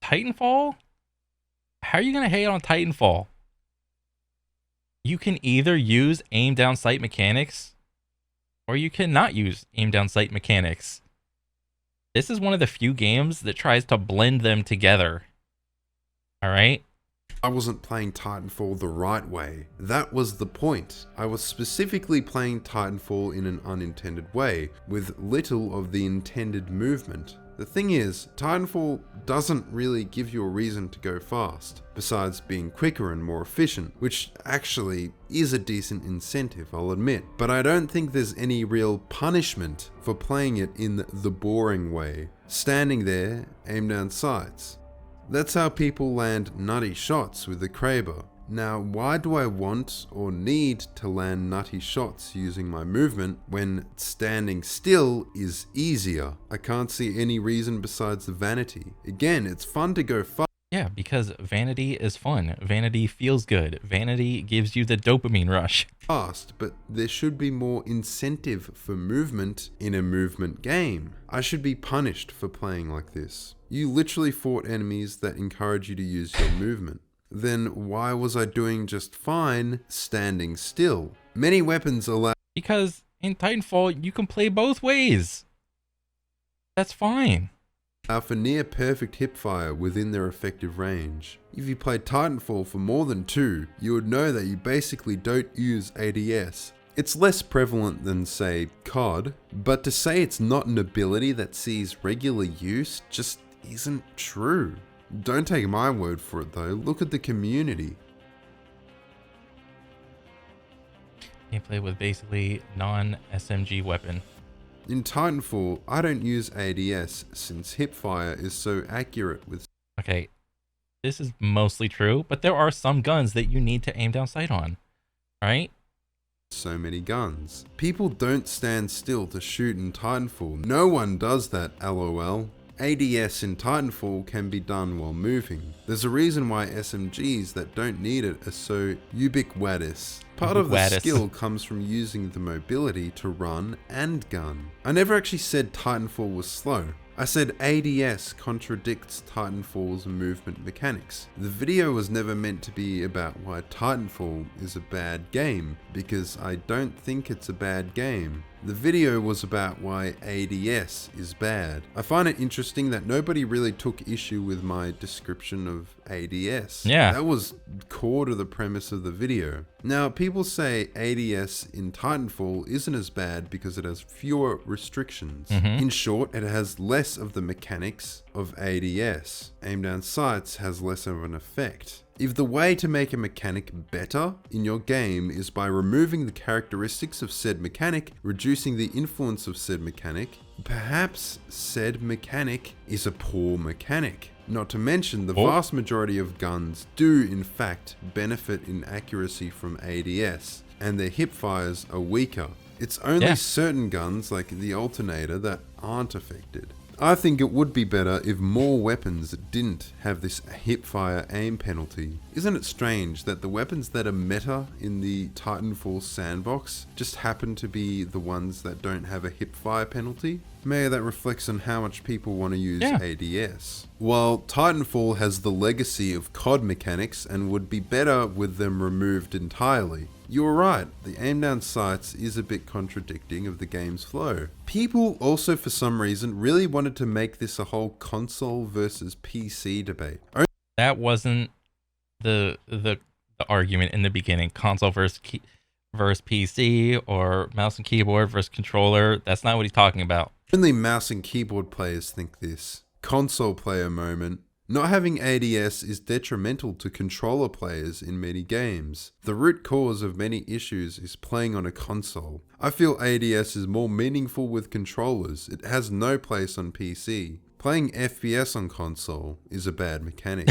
Titanfall? How are you gonna hate on Titanfall? You can either use aim down sight mechanics or you cannot use aim down sight mechanics. This is one of the few games that tries to blend them together. All right? I wasn't playing Titanfall the right way. That was the point. I was specifically playing Titanfall in an unintended way, with little of the intended movement. The thing is, Titanfall doesn't really give you a reason to go fast, besides being quicker and more efficient, which actually is a decent incentive, I'll admit. But I don't think there's any real punishment for playing it in the boring way. Standing there, aim down sights. That's how people land nutty shots with the Kraber. Now, why do I want or need to land nutty shots using my movement when standing still is easier? I can't see any reason besides the vanity. Again, it's fun to go fast. Yeah, because vanity is fun. Vanity feels good. Vanity gives you the dopamine rush. But there should be more incentive for movement in a movement game. I should be punished for playing like this. You literally fought enemies that encourage you to use your movement. Then why was I doing just fine standing still? Many weapons allow... Because in Titanfall, you can play both ways. That's fine. For near perfect hipfire within their effective range. If you played Titanfall for more than 2, you would know that you basically don't use ADS. It's less prevalent than, say, COD, but to say it's not an ability that sees regular use just isn't true. Don't take my word for it though, look at the community. Gameplay with basically non-SMG weapon. In Titanfall, I don't use ADS since hipfire is so accurate with... Okay, this is mostly true, but there are some guns that you need to aim down sight on, right? So many guns. People don't stand still to shoot in Titanfall. No one does that, LOL. ADS in Titanfall can be done while moving. There's a reason why SMGs that don't need it are so ubiquitous. Part of the skill comes from using the mobility to run and gun. I never actually said Titanfall was slow. I said ADS contradicts Titanfall's movement mechanics. The video was never meant to be about why Titanfall is a bad game, because I don't think it's a bad game. The video was about why ADS is bad. I find it interesting that nobody really took issue with my description of ADS. Yeah. That was core to the premise of the video. Now, people say ADS in Titanfall isn't as bad because it has fewer restrictions. In short, it has less of the mechanics of ADS. Aim down sights has less of an effect. If the way to make a mechanic better in your game is by removing the characteristics of said mechanic, reducing the influence of said mechanic, perhaps said mechanic is a poor mechanic. Not to mention, the Oh. vast majority of guns do in fact benefit in accuracy from ADS, and their hip fires are weaker. It's only Yeah. certain guns like the alternator that aren't affected. I think it would be better if more weapons didn't have this hipfire aim penalty. Isn't it strange that the weapons that are meta in the Titanfall sandbox just happen to be the ones that don't have a hipfire penalty? Maybe that reflects on how much people want to use ADS. While Titanfall has the legacy of COD mechanics and would be better with them removed entirely. You were right, the aim down sights is a bit contradicting of the game's flow. People also for some reason really wanted to make this a whole console versus PC debate. That wasn't the argument in the beginning. Console versus PC, or mouse and keyboard versus controller. That's not what he's talking about. Only mouse and keyboard players think this. Console player moment. Not having ADS is detrimental to controller players in many games. The root cause of many issues is playing on a console. I feel ADS is more meaningful with controllers. It has no place on PC. Playing FPS on console is a bad mechanic.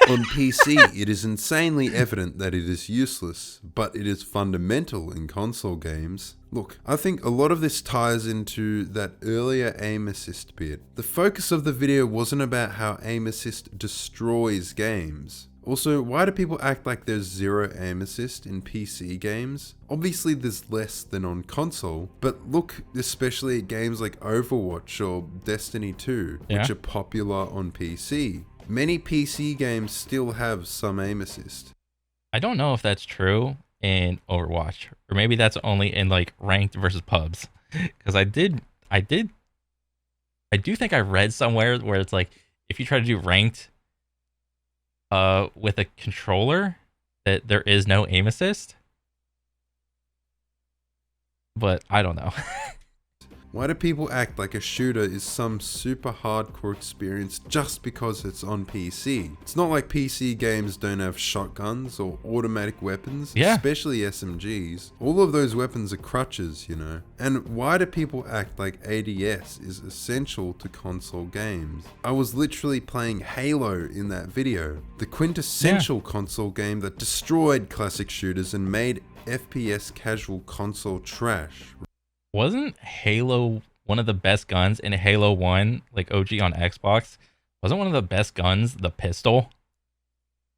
On PC, it is insanely evident that it is useless, but it is fundamental in console games. Look, I think a lot of this ties into that earlier aim assist bit. The focus of the video wasn't about how aim assist destroys games. Also, why do people act like there's zero aim assist in PC games? Obviously there's less than on console, but look especially at games like Overwatch or Destiny 2, which are popular on PC. Many PC games still have some aim assist. I don't know if that's true in Overwatch, or maybe that's only in like ranked versus pubs. Because I do think I read somewhere where it's like if you try to do ranked with a controller, that there is no aim assist. But I don't know. Why do people act like a shooter is some super hardcore experience just because it's on PC? It's not like PC games don't have shotguns or automatic weapons, especially SMGs. All of those weapons are crutches, you know. And why do people act like ADS is essential to console games? I was literally playing Halo in that video, the quintessential console game that destroyed classic shooters and made FPS casual console trash. Wasn't Halo one of the best guns in Halo 1, like OG on Xbox? Wasn't one of the best guns the pistol?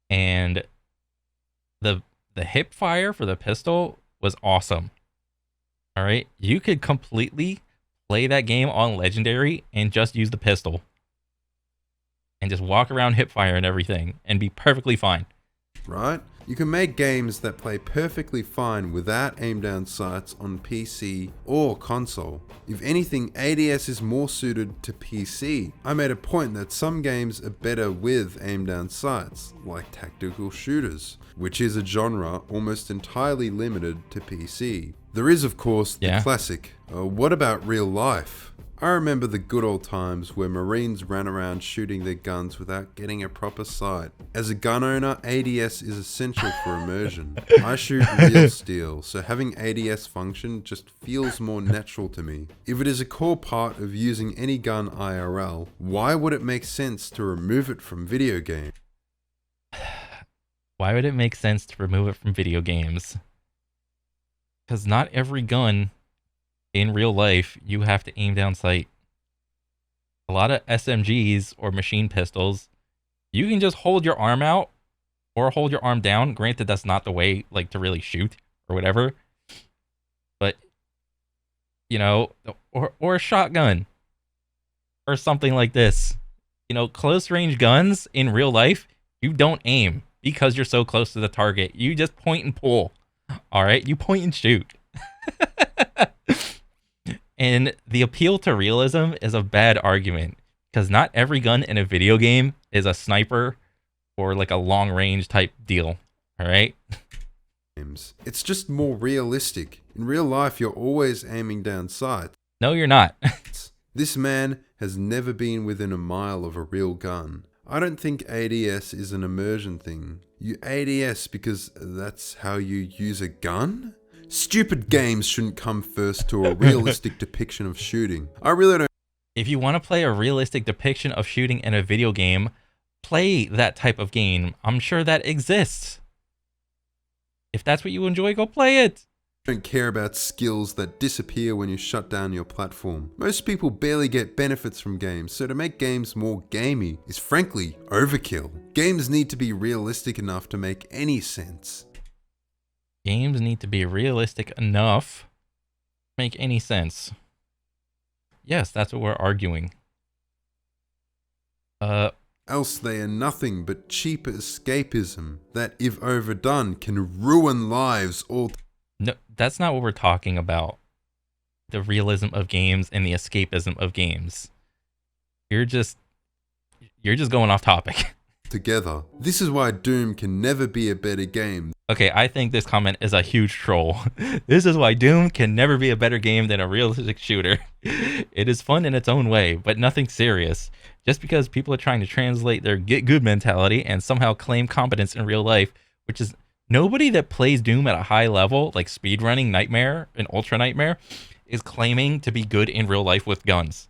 And the hip fire for the pistol was awesome. All right, you could completely play that game on Legendary and just use the pistol. And just walk around hip fire and everything and be perfectly fine. Right? You can make games that play perfectly fine without aim down sights on PC or console. If anything, ADS is more suited to PC. I made a point that some games are better with aim down sights, like tactical shooters, which is a genre almost entirely limited to PC. There is of course the classic, what about real life? I remember the good old times where Marines ran around shooting their guns without getting a proper sight. As a gun owner, ADS is essential for immersion. I shoot real steel, so having ADS function just feels more natural to me. If it is a core part of using any gun IRL, why would it make sense to remove it from video games? Why would it make sense to remove it from video games? Because not every gun in real life, you have to aim down sight. A lot of SMGs or machine pistols, you can just hold your arm out or hold your arm down. Granted, that's not the way like to really shoot or whatever. But, you know, or a shotgun or something like this. You know, close range guns in real life, you don't aim because you're so close to the target. You just point and pull. All right, you point and shoot. And the appeal to realism is a bad argument because not every gun in a video game is a sniper or like a long range type deal. All right. It's just more realistic. In real life, you're always aiming down sights. No, you're not. This man has never been within a mile of a real gun. I don't think ADS is an immersion thing. You ADS because that's how you use a gun? Stupid games shouldn't come first to a realistic depiction of shooting. I really don't. If you want to play a realistic depiction of shooting in a video game, play that type of game. I'm sure that exists. If that's what you enjoy, go play it. Don't care about skills that disappear when you shut down your platform. Most people barely get benefits from games, so to make games more gamey is frankly overkill. Games need to be realistic enough to make any sense. Games need to be realistic enough to make any sense. Yes, that's what we're arguing. Else they are nothing but cheap escapism that, if overdone, can ruin lives all. No, that's not what we're talking about. The realism of games and the escapism of games. You're just going off topic. Together. This is why Doom can never be a better game. Okay, I think this comment is a huge troll. This is why Doom can never be a better game than a realistic shooter. It is fun in its own way, but nothing serious. Just because people are trying to translate their get good mentality and somehow claim competence in real life, which is nobody that plays Doom at a high level, like speedrunning Nightmare and Ultra Nightmare, is claiming to be good in real life with guns.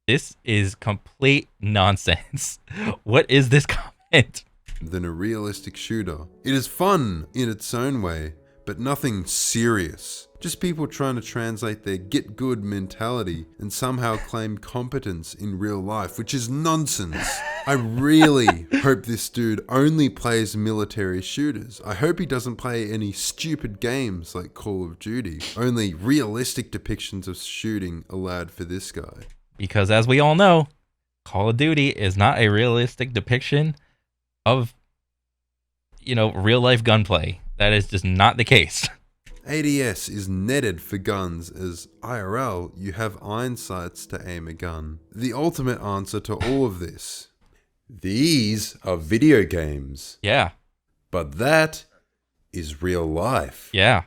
This is complete nonsense. What is this comment? Than a realistic shooter. It is fun in its own way, but nothing serious. Just people trying to translate their get good mentality and somehow claim competence in real life, which is nonsense. I really hope this dude only plays military shooters. I hope he doesn't play any stupid games like Call of Duty. Only realistic depictions of shooting allowed for this guy. Because as we all know, Call of Duty is not a realistic depiction of, real life gunplay. That is just not the case. ADS is netted for guns, as IRL, you have iron sights to aim a gun. The ultimate answer to all of this. These are video games. Yeah. But that is real life. Yeah.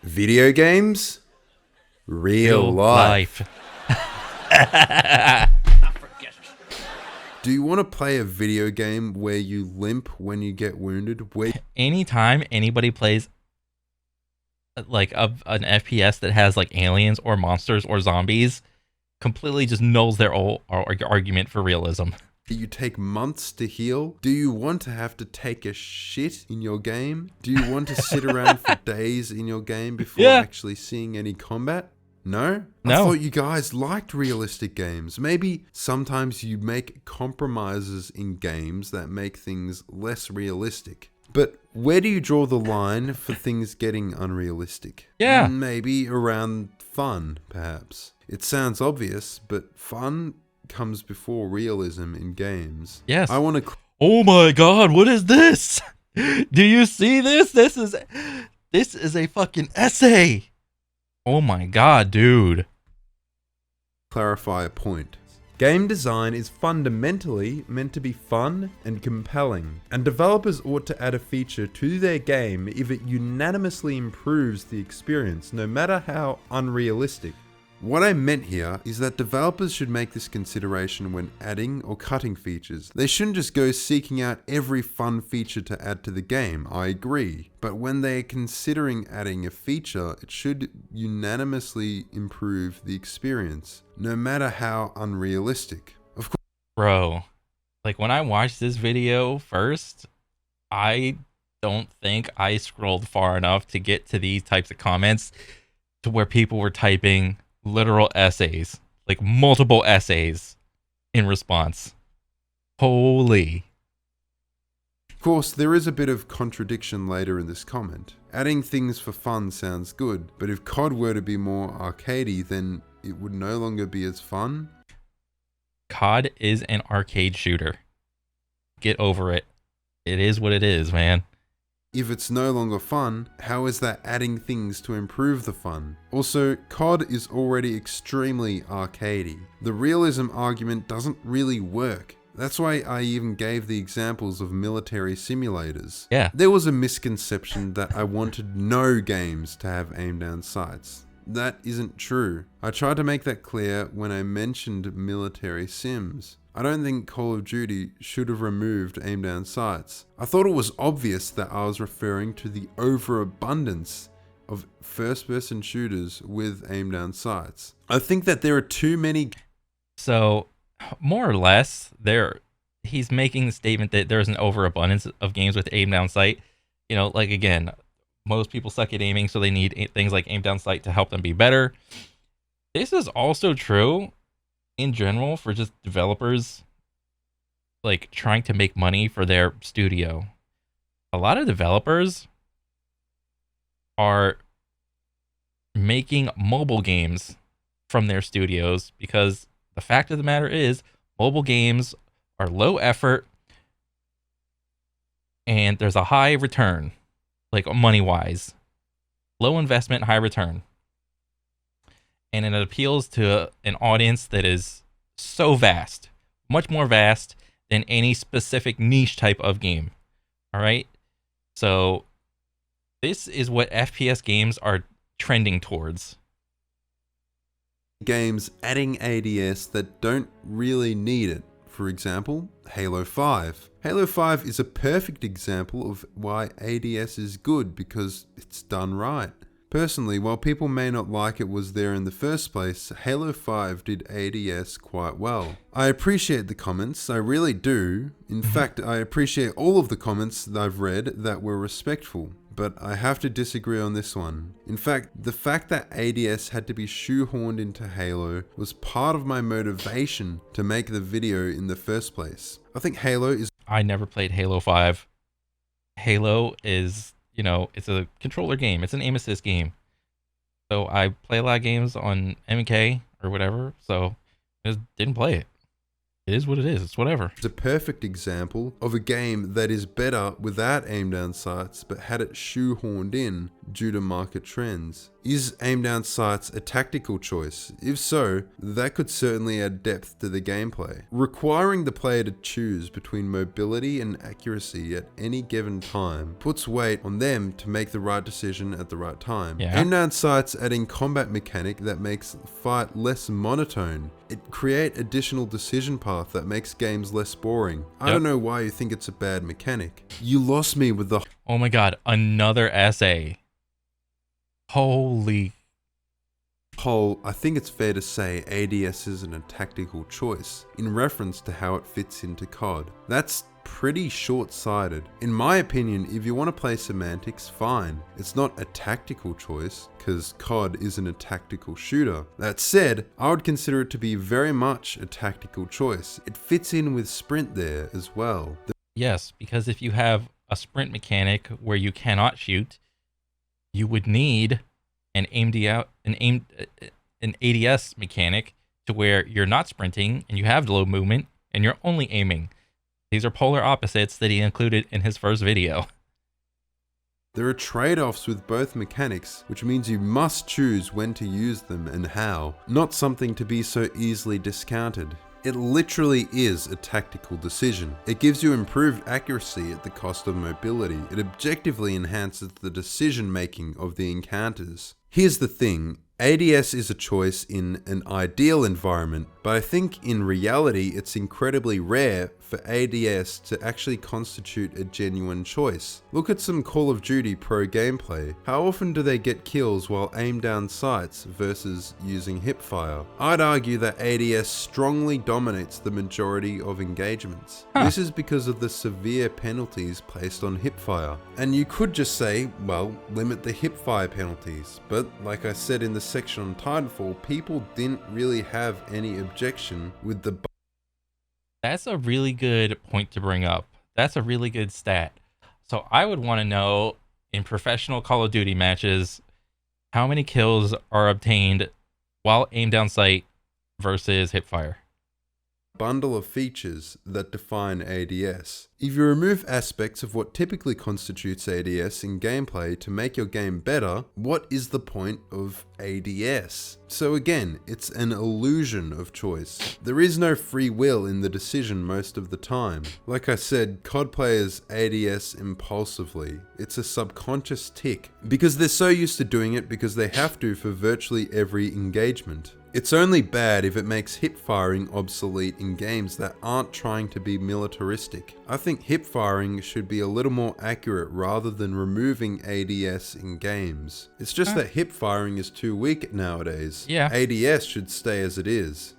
Video games? Real life. Do you want to play a video game where you limp when you get wounded? Anytime anybody plays like an FPS that has like aliens or monsters or zombies, completely just nulls their whole argument for realism. You take months to heal? Do you want to have to take a shit in your game? Do you want to sit around for days in your game before actually seeing any combat? No? I thought you guys liked realistic games. Maybe sometimes you make compromises in games that make things less realistic. But where do you draw the line for things getting unrealistic? Yeah. Maybe around fun, perhaps. It sounds obvious, but fun comes before realism in games. Yes. I want to. Oh my god, what is this? Do you see this? This is a fucking essay. Oh my god, dude. Clarify a point. Game design is fundamentally meant to be fun and compelling, and developers ought to add a feature to their game if it unanimously improves the experience, no matter how unrealistic. What I meant here is that developers should make this consideration when adding or cutting features. They shouldn't just go seeking out every fun feature to add to the game, I agree. But when they are considering adding a feature, it should unanimously improve the experience, no matter how unrealistic. Of course. Bro, like when I watched this video first, I don't think I scrolled far enough to get to these types of comments to where people were typing literal essays, like multiple essays in response. Holy. Of course, there is a bit of contradiction later in this comment. Adding things for fun sounds good, but if COD were to be more arcadey, then it would no longer be as fun. COD is an arcade shooter. Get over it. It is what it is, man. If it's no longer fun, how is that adding things to improve the fun? Also, COD is already extremely arcadey. The realism argument doesn't really work. That's why I even gave the examples of military simulators. Yeah. There was a misconception that I wanted no games to have aim down sights. That isn't true. I tried to make that clear when I mentioned military sims. I don't think Call of Duty should have removed aim down sights. I thought it was obvious that I was referring to the overabundance of first-person shooters with aim-down sights. I think that there are too many. So, more or less, he's making the statement that there's an overabundance of games with aim down sight. You know, like again, most people suck at aiming, so they need things like aim down sight to help them be better. This is also true in general for just developers like trying to make money for their studio. A lot of developers are making mobile games from their studios because the fact of the matter is mobile games are low effort and there's a high return, like money wise. Low investment, high return. And it appeals to an audience that is so vast, much more vast than any specific niche type of game. All right? So this is what FPS games are trending towards. Games adding ADS that don't really need it. For example, Halo 5. Halo 5 is a perfect example of why ADS is good because it's done right. Personally, while people may not like it was there in the first place, Halo 5 did ADS quite well. I appreciate the comments, I really do. In fact, I appreciate all of the comments that I've read that were respectful. But I have to disagree on this one. In fact, the fact that ADS had to be shoehorned into Halo was part of my motivation to make the video in the first place. I think Halo is... I never played Halo 5. Halo is, you know, it's a controller game. It's an aim assist game. So I play a lot of games on MK or whatever, so I just didn't play it. It is what it is. It's whatever. It's a perfect example of a game that is better without aim down sights, but had it shoehorned in due to market trends. Is aim down sights a tactical choice? If so, that could certainly add depth to the gameplay. Requiring the player to choose between mobility and accuracy at any given time puts weight on them to make the right decision at the right time. Yeah. Aim down sights adding combat mechanic that makes the fight less monotone. It create additional decision path that makes games less boring. I don't know why you think it's a bad mechanic. You lost me with the... Oh my god, another essay. Holy... whole, I think it's fair to say ADS isn't a tactical choice, in reference to how it fits into COD. That's pretty short-sighted. In my opinion, if you want to play semantics, fine. It's not a tactical choice, because COD isn't a tactical shooter. That said, I would consider it to be very much a tactical choice. It fits in with sprint there as well. Yes, because if you have a sprint mechanic where you cannot shoot, you would need an ADS mechanic to where you're not sprinting and you have low movement and you're only aiming. These are polar opposites that he included in his first video. There are trade-offs with both mechanics, which means you must choose when to use them and how, not something to be so easily discounted. It literally is a tactical decision. It gives you improved accuracy at the cost of mobility. It objectively enhances the decision making of the encounters. Here's the thing, ADS is a choice in an ideal environment, but I think in reality it's incredibly rare for ADS to actually constitute a genuine choice. Look at some Call of Duty pro gameplay. How often do they get kills while aim down sights versus using hipfire? I'd argue that ADS strongly dominates the majority of engagements. This is because of the severe penalties placed on hipfire. And you could just say, well, limit the hipfire penalties. But like I said in the section on Titanfall, people didn't really have any objection with the... That's a really good point to bring up. That's a really good stat. So I would want to know in professional Call of Duty matches, how many kills are obtained while aim down sight versus hipfire. Bundle of features that define ADS. If you remove aspects of what typically constitutes ADS in gameplay to make your game better, what is the point of ADS? So again, it's an illusion of choice. There is no free will in the decision most of the time. Like I said, COD players ADS impulsively. It's a subconscious tick, because they're so used to doing it because they have to for virtually every engagement. It's only bad if it makes hip firing obsolete in games that aren't trying to be militaristic. I think hip firing should be a little more accurate rather than removing ADS in games. It's just that hip firing is too weak nowadays. Yeah. ADS should stay as it is.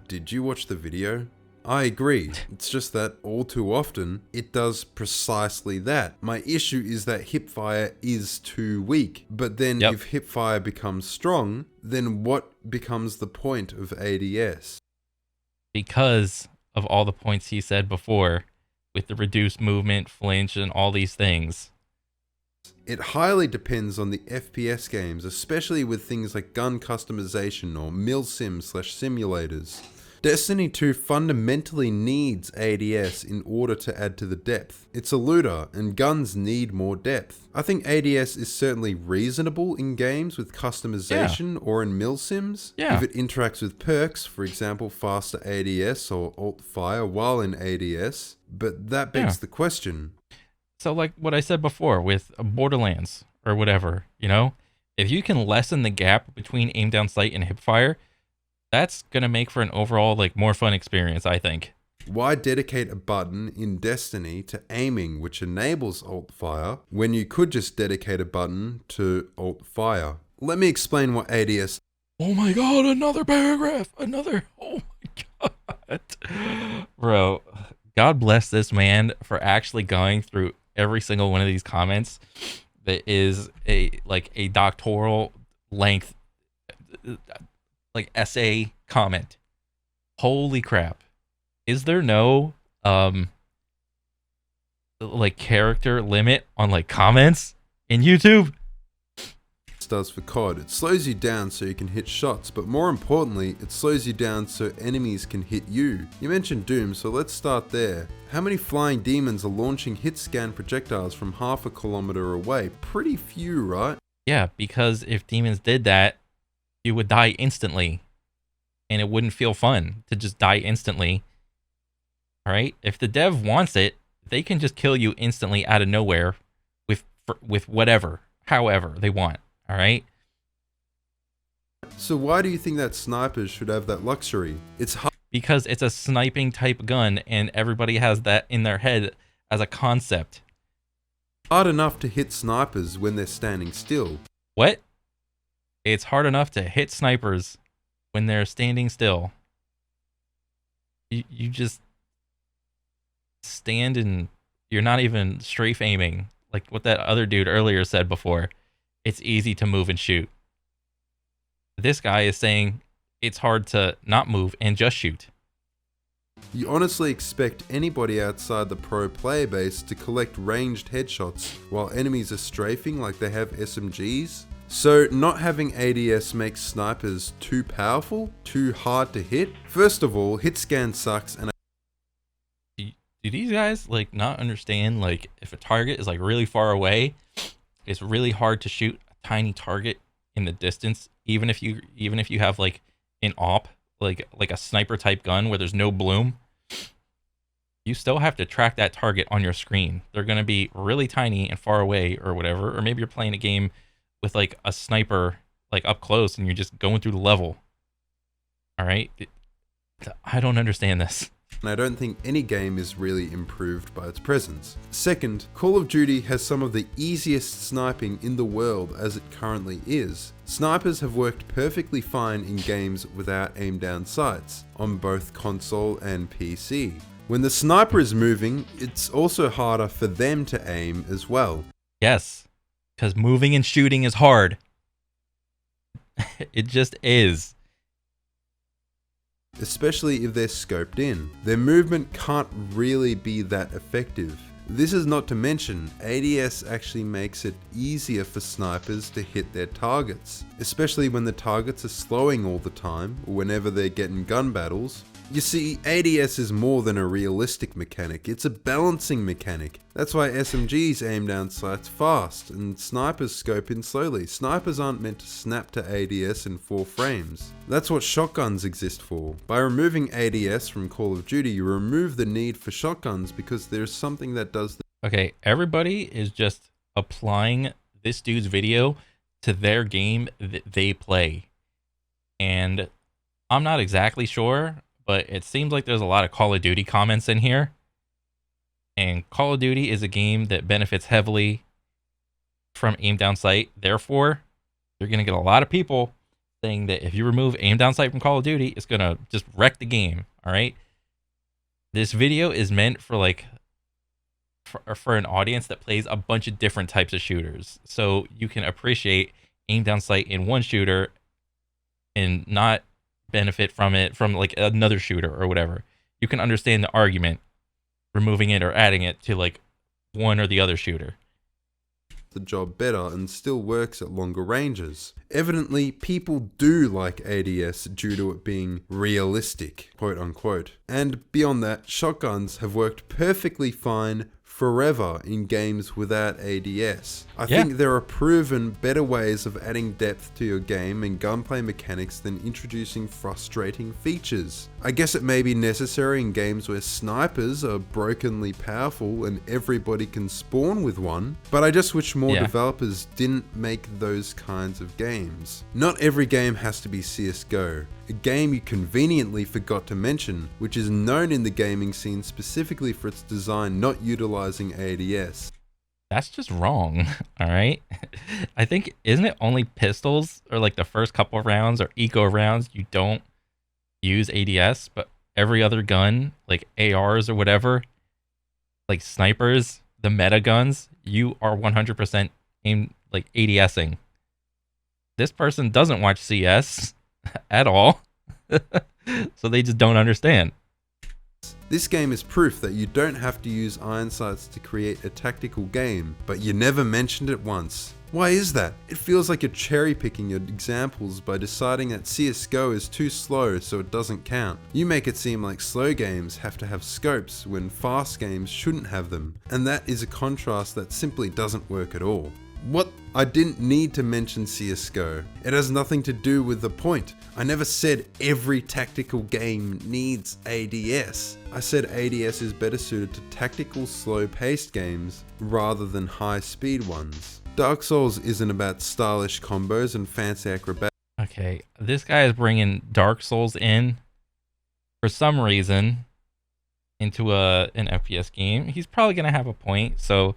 Did you watch the video? I agree. It's just that all too often, it does precisely that. My issue is that hipfire is too weak. But then if hipfire becomes strong, then what becomes the point of ADS? Because of all the points he said before, with the reduced movement, flinch, and all these things. It highly depends on the FPS games, especially with things like gun customization or milsim/simulators. Destiny 2 fundamentally needs ADS in order to add to the depth. It's a looter, and guns need more depth. I think ADS is certainly reasonable in games with customization or in milsims. If it interacts with perks, for example, faster ADS or alt fire while in ADS. But that begs the question. So like what I said before with Borderlands or whatever, you know, if you can lessen the gap between aim down sight and hip fire, that's going to make for an overall like more fun experience, I think. Why dedicate a button in Destiny to aiming, which enables alt fire, when you could just dedicate a button to alt fire? Let me explain what ADS. Oh my god, another paragraph, oh my god. Bro, God bless this man for actually going through every single one of these comments that is a doctoral length like essay comment. Holy crap. Is there no like character limit on like comments in YouTube? Does for COD. It slows you down so you can hit shots, but more importantly, it slows you down so enemies can hit you. You mentioned Doom, so let's start there. How many flying demons are launching hit scan projectiles from half a kilometer away? Pretty few, right? Yeah, because if demons did that, you would die instantly, and it wouldn't feel fun to just die instantly. All right? If the dev wants it, they can just kill you instantly out of nowhere with whatever, however they want. All right? So why do you think that snipers should have that luxury? Because it's a sniping type gun, and everybody has that in their head as a concept. Hard enough to hit snipers when they're standing still. What? It's hard enough to hit snipers when they're standing still. You just stand and you're not even strafe aiming. Like what that other dude earlier said before. It's easy to move and shoot. This guy is saying it's hard to not move and just shoot. You honestly expect anybody outside the pro player base to collect ranged headshots while enemies are strafing like they have SMGs? So not having ADS makes snipers too powerful, too hard to hit? First of all, hit scan sucks, and do these guys like not understand like if a target is like really far away, it's really hard to shoot a tiny target in the distance, even if you have like an AWP, like a sniper type gun where there's no bloom. You still have to track that target on your screen. They're going to be really tiny and far away or whatever, or maybe you're playing a game with like a sniper like up close and you're just going through the level. All right? I don't understand this. And I don't think any game is really improved by its presence. Second, Call of Duty has some of the easiest sniping in the world as it currently is. Snipers have worked perfectly fine in games without aim down sights, on both console and PC. When the sniper is moving, it's also harder for them to aim as well. Yes, because moving and shooting is hard. It just is. Especially if they're scoped in. Their movement can't really be that effective. This is not to mention, ADS actually makes it easier for snipers to hit their targets, especially when the targets are slowing all the time or whenever they're getting gun battles. You see, ADS is more than a realistic mechanic, it's a balancing mechanic. That's why SMGs aim down sights fast and snipers scope in slowly. Snipers aren't meant to snap to ADS in 4 frames. That's what shotguns exist for. By removing ADS from Call of Duty, you remove the need for shotguns because there's something that does Okay, everybody is just applying this dude's video to their game that they play. And I'm not exactly sure, but it seems like there's a lot of Call of Duty comments in here. And Call of Duty is a game that benefits heavily from aim down sight. Therefore, you're going to get a lot of people saying that if you remove aim down sight from Call of Duty, it's going to just wreck the game. All right. This video is meant for like for an audience that plays a bunch of different types of shooters. So you can appreciate aim down sight in one shooter and not benefit from it from like another shooter or whatever. You can understand the argument removing it or adding it to like one or the other shooter. The job better and still works at longer ranges. Evidently, people do like ADS due to it being realistic, quote unquote. And beyond that, shotguns have worked perfectly fine forever in games without ADS. I think there are proven better ways of adding depth to your game and gunplay mechanics than introducing frustrating features. I guess it may be necessary in games where snipers are brokenly powerful and everybody can spawn with one, but I just wish more developers didn't make those kinds of games. Not every game has to be CSGO. A game you conveniently forgot to mention, which is known in the gaming scene specifically for its design not utilizing ADS. That's just wrong, all right? I think, isn't it only pistols or like the first couple of rounds or eco rounds you don't use ADS, but every other gun, like ARs or whatever, like snipers, the meta guns, you are 100% aim like ADSing. This person doesn't watch CS at all, so they just don't understand. This game is proof that you don't have to use iron sights to create a tactical game, but you never mentioned it once. Why is that? It feels like you're cherry picking your examples by deciding that CSGO is too slow so it doesn't count. You make it seem like slow games have to have scopes when fast games shouldn't have them, and that is a contrast that simply doesn't work at all. What? I didn't need to mention CSGO. It has nothing to do with the point. I never said every tactical game needs ADS. I said ADS is better suited to tactical, slow-paced games rather than high-speed ones. Dark Souls isn't about stylish combos and fancy acrobatics. Okay, this guy is bringing Dark Souls in for some reason into an FPS game. He's probably going to have a point, so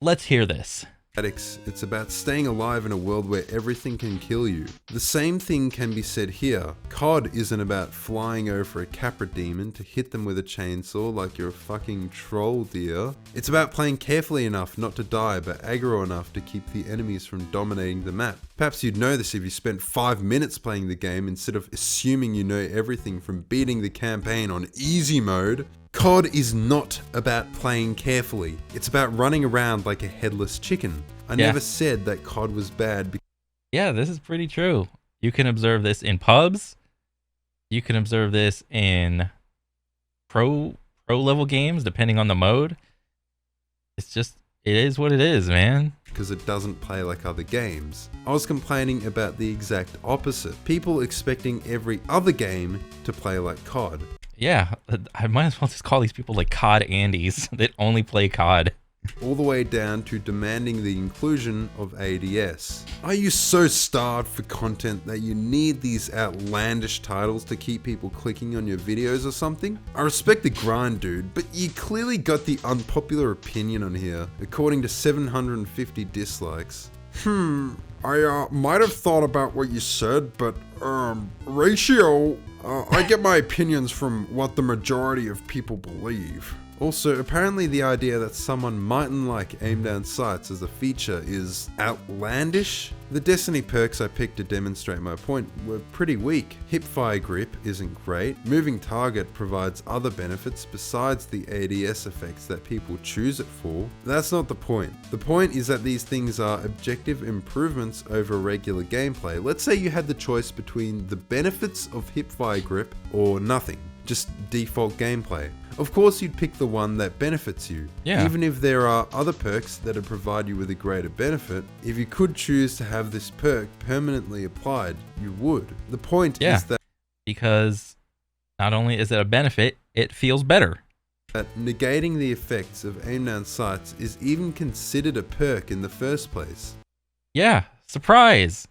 let's hear this. It's about staying alive in a world where everything can kill you. The same thing can be said here. COD isn't about flying over a Capra demon to hit them with a chainsaw like you're a fucking troll, dear. It's about playing carefully enough not to die, but aggro enough to keep the enemies from dominating the map. Perhaps you'd know this if you spent 5 minutes playing the game instead of assuming you know everything from beating the campaign on easy mode. COD is not about playing carefully. It's about running around like a headless chicken. I never said that COD was bad. Yeah, this is pretty true. You can observe this in pubs. You can observe this in pro level games, depending on the mode. It's just, it is what it is, man. Because it doesn't play like other games. I was complaining about the exact opposite. People expecting every other game to play like COD. Yeah, I might as well just call these people like COD Andes that only play COD. All the way down to demanding the inclusion of ADS. Are you so starved for content that you need these outlandish titles to keep people clicking on your videos or something? I respect the grind, dude, but you clearly got the unpopular opinion on here, according to 750 dislikes. I might have thought about what you said, but ratio, I get my opinions from what the majority of people believe. Also, apparently the idea that someone mightn't like aim down sights as a feature is outlandish. The Destiny perks I picked to demonstrate my point were pretty weak. Hipfire grip isn't great. Moving target provides other benefits besides the ADS effects that people choose it for. That's not the point. The point is that these things are objective improvements over regular gameplay. Let's say you had the choice between the benefits of hipfire grip or nothing. Just default gameplay. Of course you'd pick the one that benefits you. Yeah. Even if there are other perks that would provide you with a greater benefit, if you could choose to have this perk permanently applied, you would. The point is that because not only is it a benefit, it feels better. That negating the effects of aim down sights is even considered a perk in the first place. Yeah, surprise!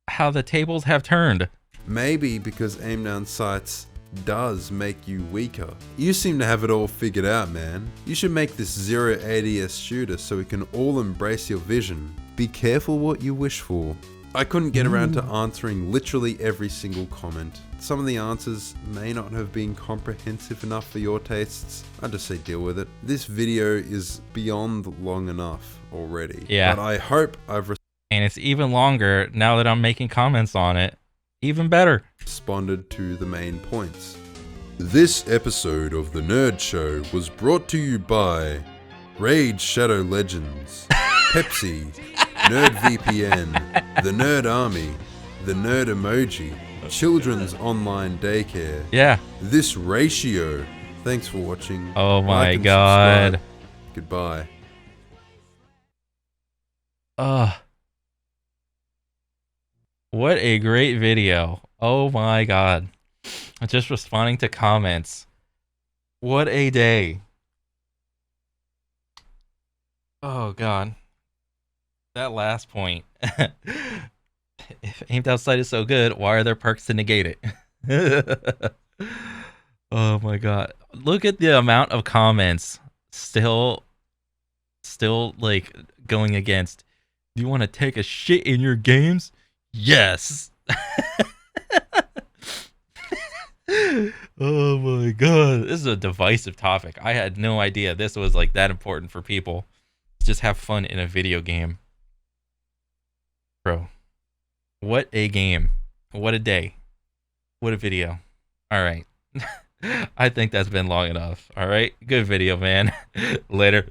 How the tables have turned. Maybe because aim down sights does make you weaker. You seem to have it all figured out, man. You should make this zero ADS shooter so we can all embrace your vision. Be careful what you wish for. I couldn't get around to answering literally every single comment. Some of the answers may not have been comprehensive enough for your tastes. I just say deal with it. This video is beyond long enough already. Yeah. But I hope I've And it's even longer now that I'm making comments on it. Even better. responded to the main points. This episode of The Nerd Show was brought to you by Raid Shadow Legends, Pepsi, NerdVPN, The Nerd Army, The Nerd Emoji, Children's Online Daycare, Yeah. This Ratio. Thanks for watching. Oh Like my and god. subscribe. Goodbye. What a great video. Oh my god. Just responding to comments. What a day. Oh god. That last point. If aimed outside is so good, why are there perks to negate it? Oh my god. Look at the amount of comments still like going against. Do you want to take a shit in your games? Yes. Oh my god. This is a divisive topic. I had no idea this was like that important for people. Just have fun in a video game. Bro. What a game. What a day. What a video. All right. I think that's been long enough. All right. Good video, man. Later.